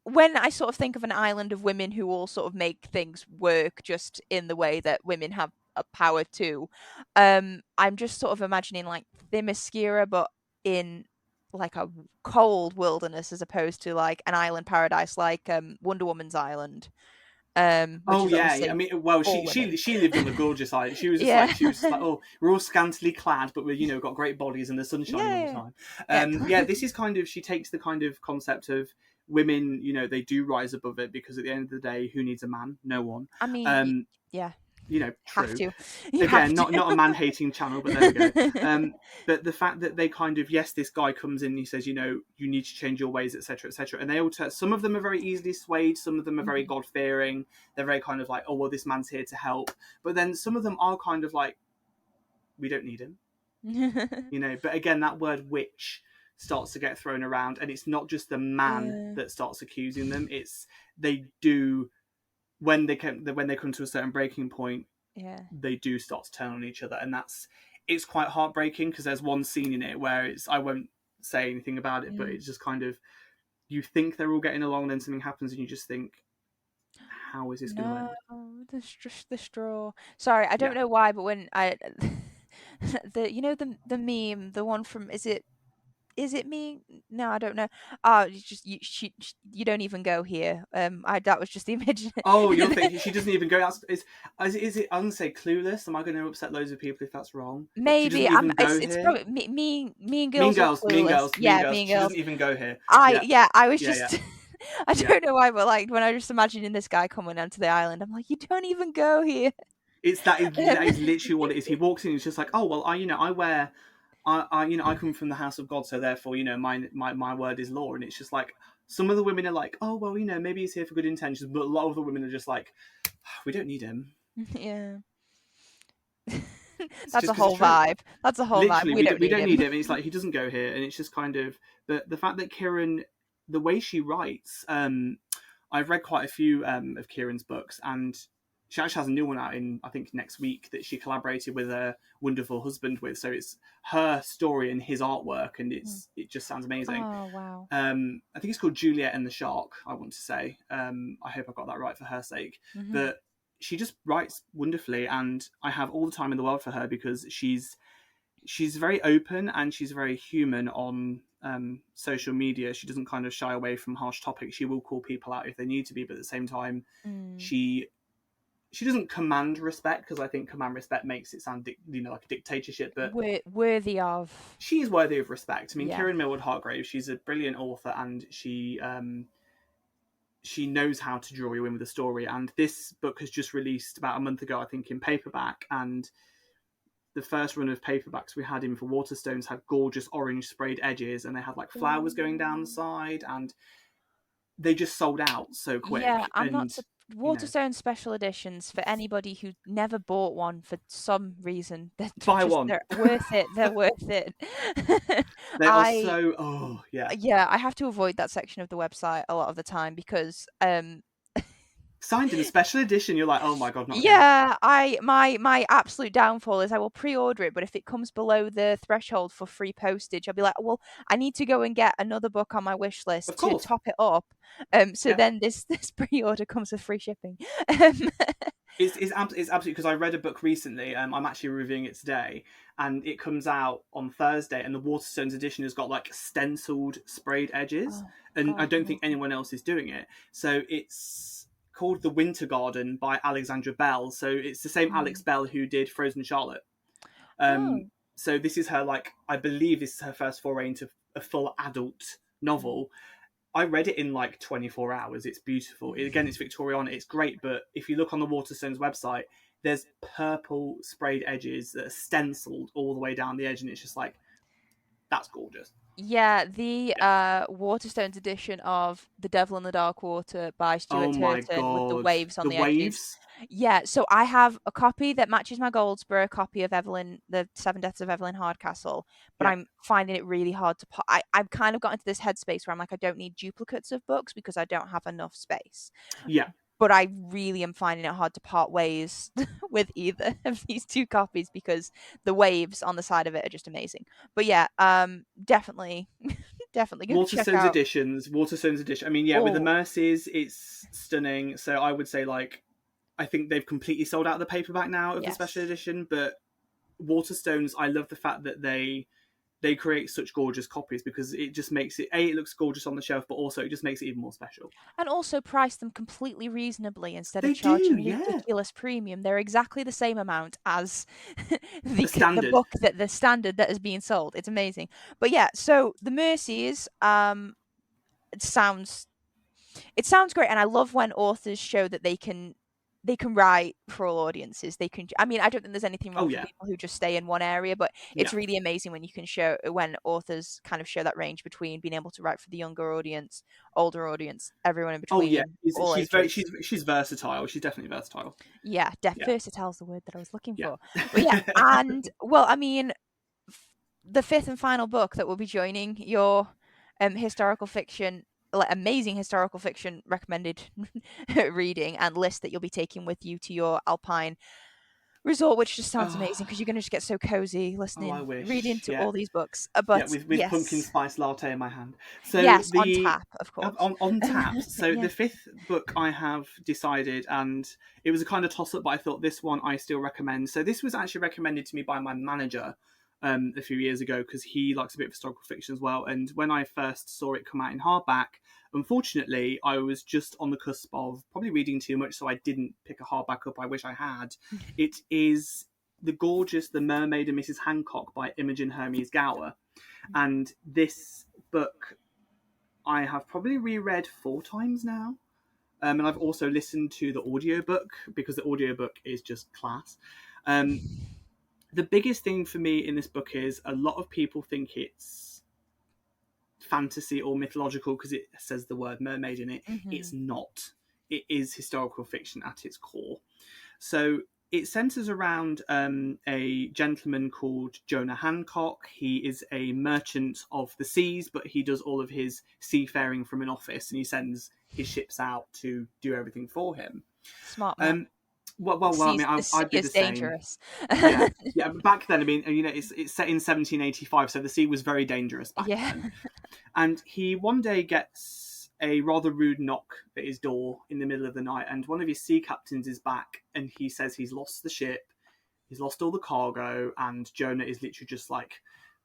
When I sort of think of an island of women who all sort of make things work just in the way that women have a power to, I'm just sort of imagining like Themyscira, but in like a cold wilderness as opposed to like an island paradise like Wonder Woman's island. Oh yeah, I mean, well, she lived on a gorgeous island. She was just like, oh, we're all scantily clad, but we're, you know, got great bodies and the sun shining all the time. This is kind of, she takes the kind of concept of women, you know, they do rise above it, because at the end of the day, who needs a man? No one. I mean, you know, true. Have to. Again, not a man-hating channel, but there we go. But the fact that they kind of, yes, this guy comes in and he says, you know, you need to change your ways, etc., etc. And they all some of them are very easily swayed. Some of them are very God-fearing. They're very kind of like, oh, well, this man's here to help. But then some of them are kind of like, we don't need him. You know, but again, that word witch starts to get thrown around, and it's not just the man that starts accusing them. It's they do. When they come to a certain breaking point, they do start to turn on each other, and it's quite heartbreaking, because there's one scene in it where I won't say anything about it, but it's just kind of, you think they're all getting along, then something happens, and you just think, how is this going to end? The straw. Sorry, I don't know why, but when the meme, the one from is it me? No, I don't know. Oh, it's just you don't even go here. That was just the image. Oh, you're thinking she doesn't even go out. Is it? I'm gonna say clueless. Am I going to upset loads of people if that's wrong? Maybe it's probably me and girls. Mean Girls. She doesn't even go here. I was just. I don't know why, but like when I was just imagining this guy coming onto the island, I'm like, you don't even go here. That is literally what it is. He walks in, he's just like, oh well, I wear. I come from the house of God, so therefore, you know, my word is law. And it's just like, some of the women are like, oh, well, you know, maybe he's here for good intentions. But a lot of the women are just like, we don't need him. Yeah. That's a whole vibe. That's a whole vibe. We don't need him. And it's like, he doesn't go here. And it's just kind of, but the fact that Kiran, the way she writes, I've read quite a few of Kiran's books, and she actually has a new one out in, I think, next week that she collaborated with her wonderful husband with. So it's her story and his artwork, and it just sounds amazing. Oh, wow. I think it's called Juliet and the Shark, I want to say. I hope I got that right for her sake. Mm-hmm. But she just writes wonderfully, and I have all the time in the world for her because she's very open and she's very human on social media. She doesn't kind of shy away from harsh topics. She will call people out if they need to be, but at the same time, she doesn't command respect, because I think command respect makes it sound like a dictatorship, but worthy of. She's worthy of respect. I mean, Yeah. Kiran Millwood Hargrave, she's a brilliant author, and she knows how to draw you in with a story. And this book has just released about a month ago, I think, in paperback, and the first run of paperbacks we had in for Waterstones had gorgeous orange sprayed edges, and they had like flowers going down the side, and they just sold out so quick. Yeah, I'm and, not. Waterstones special editions, for anybody who never bought one for some reason, buy one. They're worth it. They're worth it. They are so. Yeah, I have to avoid that section of the website a lot of the time because signed in a special edition, you're like, oh my god, not yeah, my absolute downfall is I will pre-order it, but if it comes below the threshold for free postage, I'll be like, well, I need to go and get another book on my wish list to top it up. Then this pre-order comes with free shipping. It's absolutely, because I read a book recently. I'm actually reviewing it today, and it comes out on Thursday. And the Waterstones edition has got like stenciled sprayed edges, I don't think anyone else is doing it. So it's called The Winter Garden by Alexandra Bell. So it's the same Alex Bell who did Frozen Charlotte. So this is her, I believe this is her first foray into a full adult novel. I read it in 24 hours. It's beautiful. It's Victorian. It's great. But if you look on the Waterstones website, there's purple sprayed edges that are stenciled all the way down the edge. And it's just that's gorgeous. Yeah, the Waterstones edition of The Devil in the Dark Water by Stuart Turton with the waves on the edges. Yeah, so I have a copy that matches my Goldsboro copy of Evelyn, The Seven Deaths of Evelyn Hardcastle, but I'm finding it really hard to I've kind of got into this headspace where I'm like, I don't need duplicates of books because I don't have enough space. Yeah. But I really am finding it hard to part ways with either of these two copies because the waves on the side of it are just amazing. But yeah, definitely go check out Waterstones edition. I mean, with the Mercies, it's stunning. So I would say I think they've completely sold out the paperback now of the special edition. But Waterstones, I love the fact that they create such gorgeous copies because it just makes it looks gorgeous on the shelf, but also it just makes it even more special. And also price them completely reasonably instead of charging ridiculous premium. They're exactly the same amount as the book the standard that is being sold. It's amazing. But yeah, so the Mercies, it sounds great, and I love when authors show that they can write for all audiences. I don't think there's anything wrong for people who just stay in one area, but it's really amazing when you can when authors kind of show that range between being able to write for the younger audience, older audience, everyone in between. She's versatile. She's definitely versatile. Yeah, versatile is the word that I was looking for. But yeah, and well, I mean, the fifth and final book that will be joining your historical fiction, amazing historical fiction recommended reading and list that you'll be taking with you to your alpine resort, which just sounds amazing because you're going to just get so cozy listening, reading to all these books. But with pumpkin spice latte in my hand. So on tap, of course. On tap. So the fifth book I have decided, and it was a kind of toss up, but I thought this one I still recommend. So this was actually recommended to me by my manager a few years ago because he likes a bit of historical fiction as well. And when I first saw it come out in hardback, unfortunately, I was just on the cusp of probably reading too much, so I didn't pick a hardback up. I wish I had. It is the gorgeous The Mermaid and Mrs. Hancock by Imogen Hermes Gowar. And this book I have probably reread 4 times now. And I've also listened to the audiobook because the audiobook is just class. The biggest thing for me in this book is a lot of people think it's fantasy or mythological because it says the word mermaid in it. It's not. It is historical fiction at its core. So it centres around a gentleman called Jonah Hancock. He is a merchant of the seas, but he does all of his seafaring from an office, and he sends his ships out to do everything for him. Smart man. Well, I mean, The sea I'd be is the same. dangerous. Yeah, yeah. But back then, I mean, you know, it's set in 1785, so the sea was very dangerous back then. And he one day gets a rather rude knock at his door in the middle of the night, and one of his sea captains is back, and he says he's lost the ship, he's lost all the cargo, and Jonah is literally just like,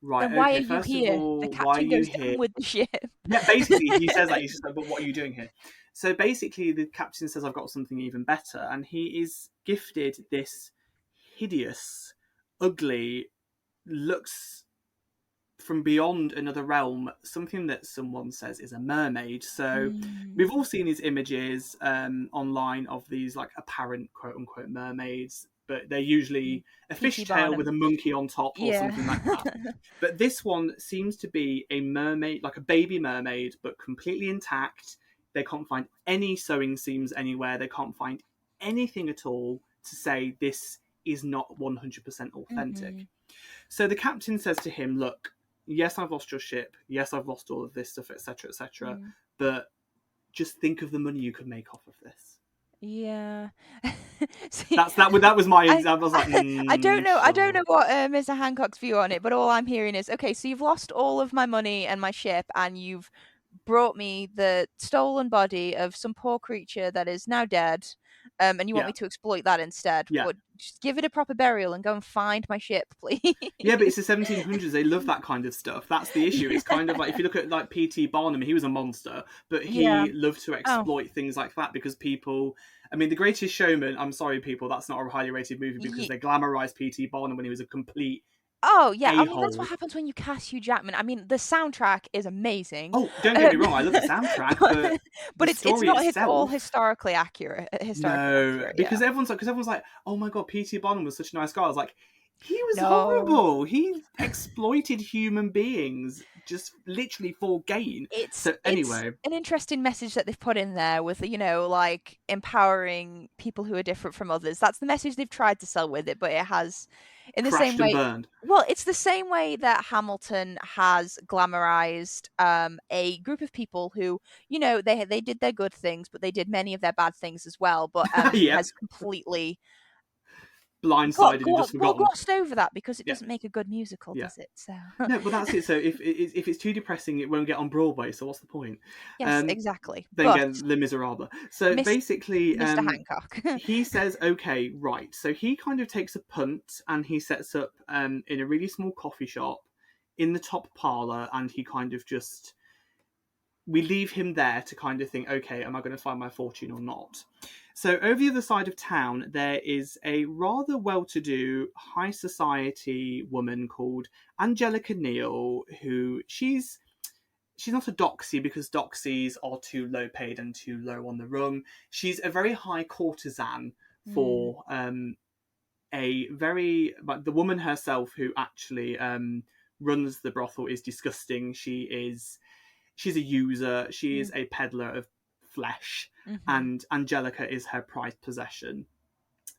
right, Then why okay, are you first of here? all, The why are captain you goes here? down with the ship. Yeah, basically, he says that. He's just like, but what are you doing here? So basically, the captain says, I've got something even better. And he is gifted this hideous, ugly, looks from beyond another realm, something that someone says is a mermaid. So we've all seen these images online of these like apparent quote unquote mermaids, but they're usually a fishtail with a monkey on top or something like that. But this one seems to be a mermaid, like a baby mermaid, but completely intact. They can't find any sewing seams anywhere. They can't find anything at all to say this is not 100% authentic. So the captain says to him, look, yes, I've lost your ship. Yes, I've lost all of this stuff, etc., etc. But just think of the money you could make off of this. Yeah. See, that was my example. I was like, I don't know. sure. I don't know what Mr. Hancock's view on it, but all I'm hearing is, okay, so you've lost all of my money and my ship, and you've brought me the stolen body of some poor creature that is now dead, and you want me to exploit that instead. Yeah. But just give it a proper burial and go and find my ship, please. Yeah, but it's the 1700s. They love that kind of stuff. That's the issue. It's kind of like, if you look at like P.T. Barnum, he was a monster, but he loved to exploit things like that because people... I mean, The Greatest Showman, I'm sorry, people, that's not a highly rated movie because they glamorized P.T. Barnum when he was a complete I mean, a-hole. that's what happens when you cast Hugh Jackman. I mean, the soundtrack is amazing. Oh, don't get me wrong, I love the soundtrack, but it's not all historically accurate. Because everyone's like, oh my god, P.T. Barnum was such a nice guy. I was like, he was horrible. He exploited human beings just literally for gain. It's an interesting message that they've put in there with, like empowering people who are different from others. That's the message they've tried to sell with it, but it has in the crashed same way. Burned. Well, it's the same way that Hamilton has glamorized a group of people who, they did their good things, but they did many of their bad things as well. But has completely blindsided and just forgotten. Glossed over that because it doesn't make a good musical, does it? So no, but that's it. So if it's too depressing, it won't get on Broadway. So what's the point? Yes, exactly. Then again, Les Miserables. So basically, Mr. Hancock. He says, "Okay, right." So he kind of takes a punt and he sets up in a really small coffee shop in the top parlor, and he kind of just we leave him there to kind of think, okay, am I going to find my fortune or not? So over the other side of town, there is a rather well-to-do high society woman called Angelica Neal, who she's not a doxy because doxies are too low paid and too low on the rung. She's a very high courtesan for a very... But the woman herself who actually runs the brothel is disgusting. She's a user. She is a peddler of flesh, and Angelica is her prized possession.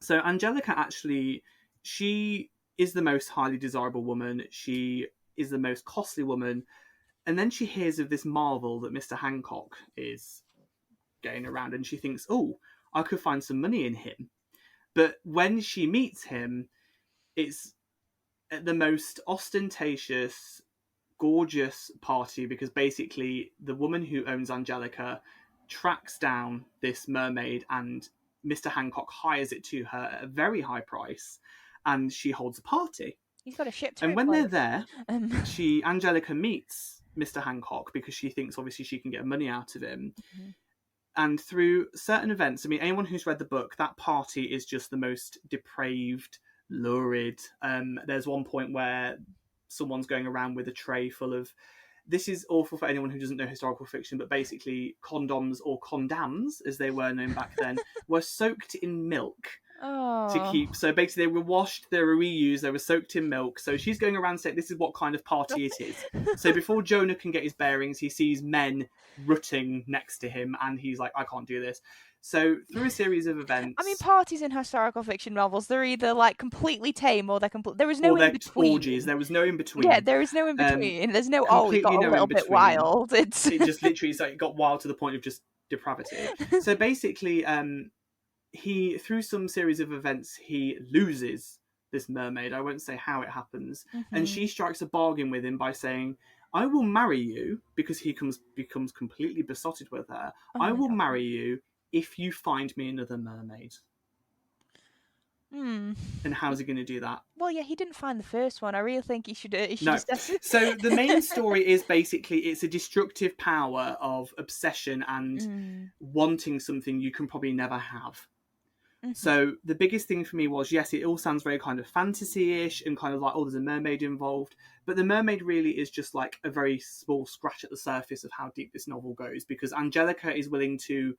So Angelica actually, she is the most highly desirable woman. She is the most costly woman. And then she hears of this marvel that Mr. Hancock is getting around, and she thinks, oh, I could find some money in him. But when she meets him, it's at the most ostentatious, gorgeous party, because basically the woman who owns Angelica tracks down this mermaid and Mr. Hancock hires it to her at a very high price, and she holds a party. He's got a ship to And when they're there, Angelica meets Mr. Hancock because she thinks obviously she can get money out of him. And through certain events, I mean, anyone who's read the book, that party is just the most depraved, lurid. There's one point where someone's going around with a tray full of... This is awful for anyone who doesn't know historical fiction, but basically condoms, or condams, as they were known back then, were soaked in milk to keep. So basically they were washed, they were reused, they were soaked in milk. So she's going around saying this is what kind of party it is. So before Jonah can get his bearings, he sees men rutting next to him, and he's like, I can't do this. So through a series of events... I mean, parties in historical fiction novels, they're either like completely tame or they're complete. There is no in between. Orgies. There was no in between. Yeah, there is no in between. There's no, it got a little bit wild. It just literally, it got wild to the point of just depravity. So basically, he, through some series of events, he loses this mermaid. I won't say how it happens. And she strikes a bargain with him by saying, I will marry you, because he becomes completely besotted with her. I will no. marry you if you find me another mermaid. And how's he going to do that? Well, yeah, he didn't find the first one. I really think he should No. just... So the main story is basically it's a destructive power of obsession and wanting something you can probably never have. So the biggest thing for me was, yes, it all sounds very kind of fantasy-ish and kind of like, oh, there's a mermaid involved. But the mermaid really is just like a very small scratch at the surface of how deep this novel goes, because Angelica is willing to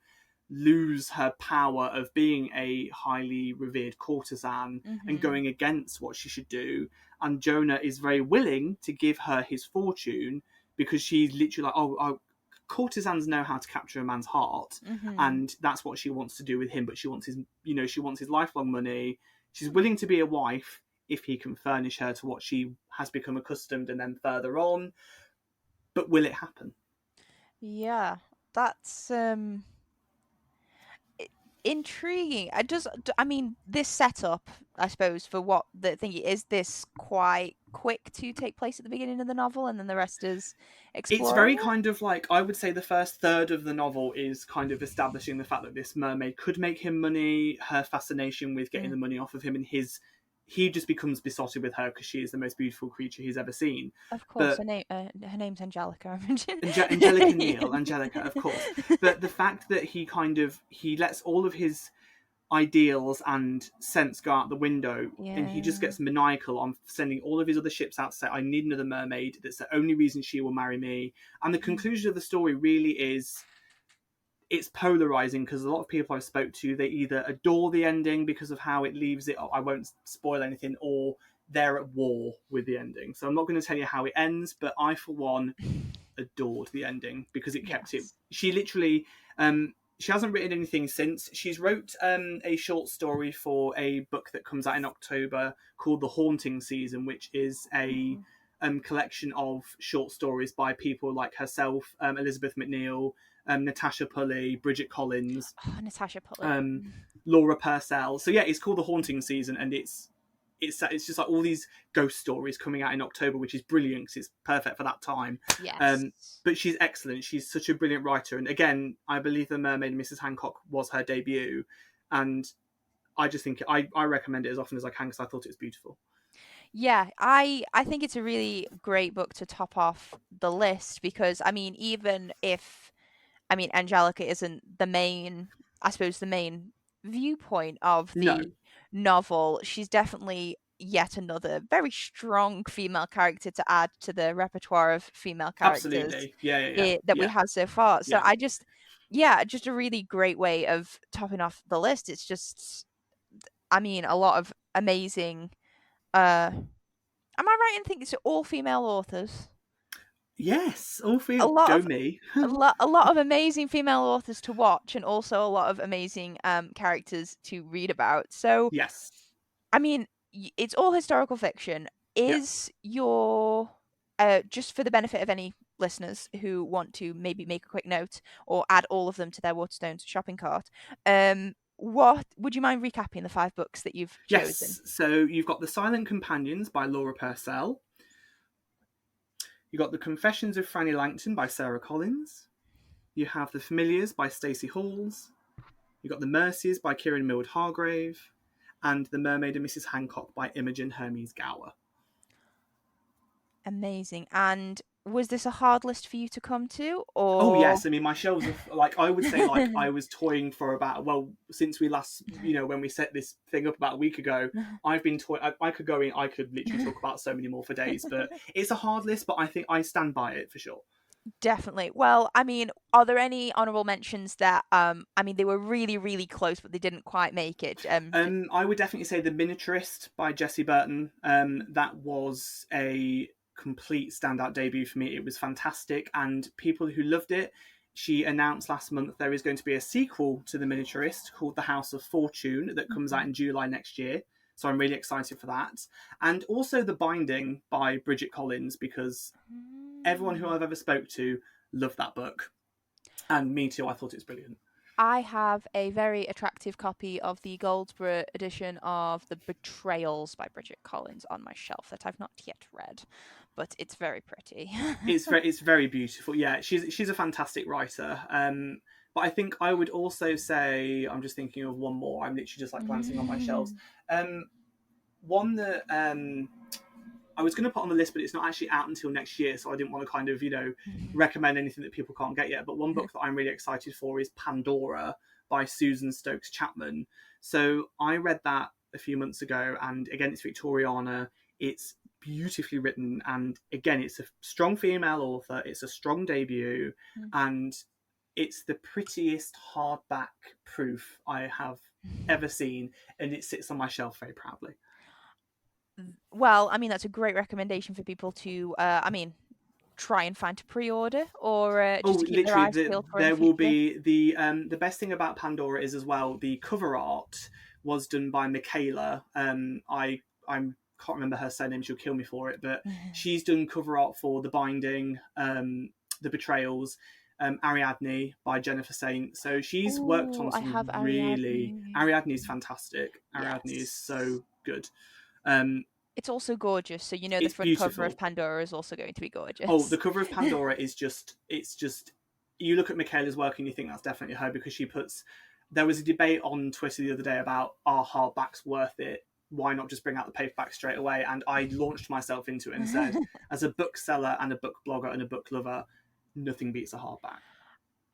lose her power of being a highly revered courtesan and going against what she should do. And Jonah is very willing to give her his fortune, because she's literally like, oh, courtesans know how to capture a man's heart, and that's what she wants to do with him. But she wants his lifelong money. She's willing to be a wife if he can furnish her to what she has become accustomed, and then further on. But will it happen? Yeah, that's intriguing. I mean, this setup, I suppose, for what the thing is, this quite quick to take place at the beginning of the novel, and then the rest is exploring. It's very kind of like, I would say the first third of the novel is kind of establishing the fact that this mermaid could make him money, her fascination with getting the money off of him, and he just becomes besotted with her because she is the most beautiful creature he's ever seen. Of course, her name's Angelica. Angelica Neal, Angelica, of course. But the fact that he lets all of his ideals and sense go out the window, and he just gets maniacal on sending all of his other ships out to say, I need another mermaid. That's the only reason she will marry me. And the conclusion of the story really is, it's polarizing, because a lot of people I spoke to, they either adore the ending because of how it leaves it, I won't spoil anything, or they're at war with the ending. So I'm not going to tell you how it ends, but I, for one, adored the ending, because it kept it. She literally, she hasn't written anything since. She's wrote a short story for a book that comes out in October called The Haunting Season, which is a collection of short stories by people like herself, Elizabeth McNeil, Natasha Pulley, Bridget Collins, Natasha Pulley, Laura Purcell. So yeah, it's called The Haunting Season, and it's just like all these ghost stories coming out in October, which is brilliant because it's perfect for that time. Yes. But she's excellent. She's such a brilliant writer. And again, I believe The Mermaid and Mrs. Hancock was her debut. And I just think I recommend it as often as I can, because I thought it was beautiful. Yeah, I think it's a really great book to top off the list, because, I mean, even if, I mean, Angelica isn't the main viewpoint of the novel, she's definitely yet another very strong female character to add to the repertoire of female characters. Absolutely. That we have so far. So I just a really great way of topping off the list. It's just, I mean, a lot of amazing, am I right in thinking it's all female authors? Yes, all female. Go me. a lot of amazing female authors to watch, and also a lot of amazing characters to read about. So yes, I mean, it's all historical fiction. Is your just for the benefit of any listeners who want to maybe make a quick note or add all of them to their Waterstones shopping cart, what would you mind recapping the 5 books that you've chosen? Yes, so you've got The Silent Companions by Laura Purcell. You've got The Confessions of Frannie Langton by Sarah Collins. You have The Familiars by Stacey Halls. You've got The Mercies by Kiran Millwood Hargrave. And The Mermaid and Mrs. Hancock by Imogen Hermes Gowar. Amazing. And was this a hard list for you to come to? Or... Oh yes, I mean, my shelves are like, I would say, like, I was toying for about, well, since we last, when we set this thing up about a week ago, I've been toying. I could literally talk about so many more for days, but it's a hard list, but I think I stand by it for sure. Definitely. Well, I mean, are there any honourable mentions that, I mean, they were really, really close, but they didn't quite make it? I would definitely say The Miniaturist by Jessie Burton. That was a complete standout debut for me. It was fantastic, and people who loved it, she announced last month there is going to be a sequel to The Miniaturist called The House of Fortune that comes out in July next year. So I'm really excited for that. And also The Binding by Bridget Collins, because everyone who I've ever spoke to loved that book. And me too, I thought it was brilliant. I have a very attractive copy of the Goldsborough edition of The Betrayals by Bridget Collins on my shelf that I've not yet read, but it's very pretty. It's very beautiful. Yeah, she's a fantastic writer. But I think I would also say, I'm just thinking of one more. I'm literally just like glancing on my shelves. One that I was going to put on the list, but it's not actually out until next year, so I didn't want to kind of, recommend anything that people can't get yet. But one book that I'm really excited for is Pandora by Susan Stokes Chapman. So I read that a few months ago, and again, it's Victoriana. It's beautifully written, and again, it's a strong female author. It's a strong debut, and it's the prettiest hardback proof I have ever seen, and it sits on my shelf very proudly. Well, I mean, that's a great recommendation for people to, try and find to pre-order, or just to keep their eyes peeled for in there the will future. be the best thing about Pandora is as well the cover art was done by Michaela. I can't remember her surname. She'll kill me for it, but she's done cover art for The Binding, The Betrayals, Ariadne by Jennifer Saint. So she's worked on I some have really. Ariadne. Ariadne is fantastic. Ariadne is Yes. so good. It's also gorgeous, so the It's front cover beautiful. of Pandora is also going to be gorgeous. Oh, the cover of Pandora is just, it's just, you look at Michaela's work and you think that's definitely her, because she puts, there was a debate on Twitter the other day about, are hardbacks worth it? Why not just bring out the paperback straight away? And I launched myself into it and said, as a bookseller and a book blogger and a book lover, nothing beats a hardback.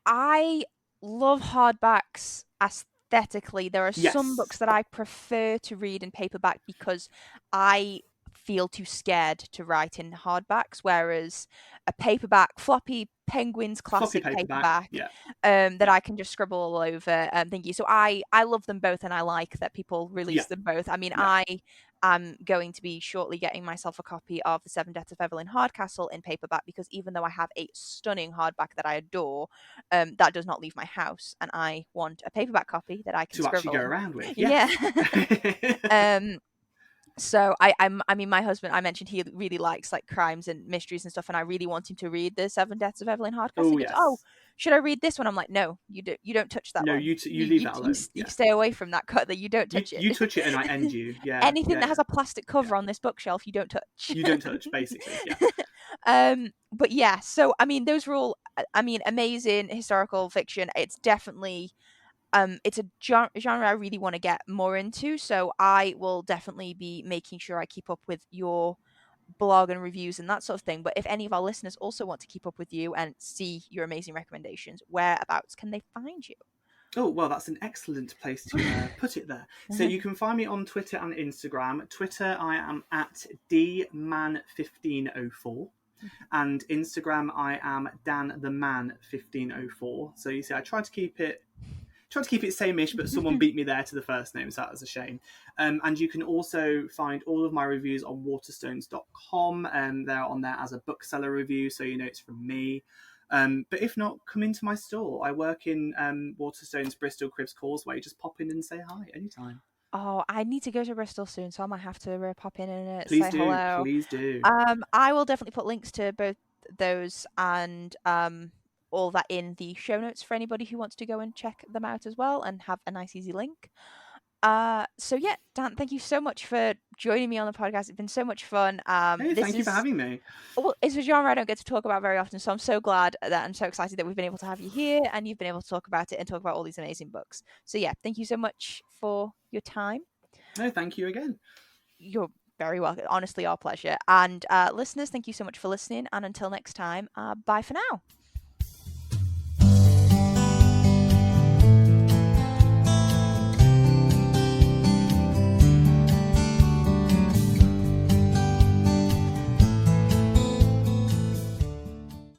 I love hardbacks aesthetically. There are some Yes. books that I prefer to read in paperback because I feel too scared to write in hardbacks, whereas a paperback, floppy Penguins Floppy classic paperback, paperback, yeah. that I can just scribble all over. Thank you. So I love them both, and I like that people release them both. I mean, I am going to be shortly getting myself a copy of The Seven Deaths of Evelyn Hardcastle in paperback, because even though I have a stunning hardback that I adore, that does not leave my house, and I want a paperback copy that I can To actually scribble go in. around with, Yeah. yes. So I mean, my husband, I mentioned he really likes like crimes and mysteries and stuff, and I really want him to read The Seven Deaths of Evelyn Hardcastle. Oh, He goes, yes. "Oh, should I read this one?" I'm like, "No, you don't touch that No, one. you leave that alone. You stay away from that cut. That you don't touch it. You touch it and I end you. Yeah. Anything that has a plastic cover on this bookshelf, you don't touch. You don't touch, basically. Yeah. But yeah, so I mean, those were all, I mean, amazing historical fiction. It's definitely it's a genre I really want to get more into, so I will definitely be making sure I keep up with your blog and reviews and that sort of thing. But if any of our listeners also want to keep up with you and see your amazing recommendations, whereabouts can they find you? Oh, well, that's an excellent place to put it there. So you can find me on Twitter and Instagram. Twitter, I am at dman1504. And Instagram, I am dantheman1504. So you see, I try to keep it same-ish, but someone beat me there to the first name, so that was a shame. And you can also find all of my reviews on waterstones.com. They're on there as a bookseller review, so you know it's from me. But if not, come into my store. I work in Waterstones, Bristol, Cribs Causeway. Just pop in and say hi anytime. Oh, I need to go to Bristol soon, so I might have to pop in and Please say do. hello. Please do. I will definitely put links to both those and all that in the show notes for anybody who wants to go and check them out as well and have a nice easy link. So yeah, Dan, thank you so much for joining me on the podcast. It's been so much fun. Hey, thank you for having me. Well, it's a genre I don't get to talk about very often, so I'm so glad that I'm so excited that we've been able to have you here and you've been able to talk about it and talk about all these amazing books. So yeah, thank you so much for your time. No, thank you again. You're very welcome. Honestly, our pleasure. And listeners, thank you so much for listening. And until next time, bye for now.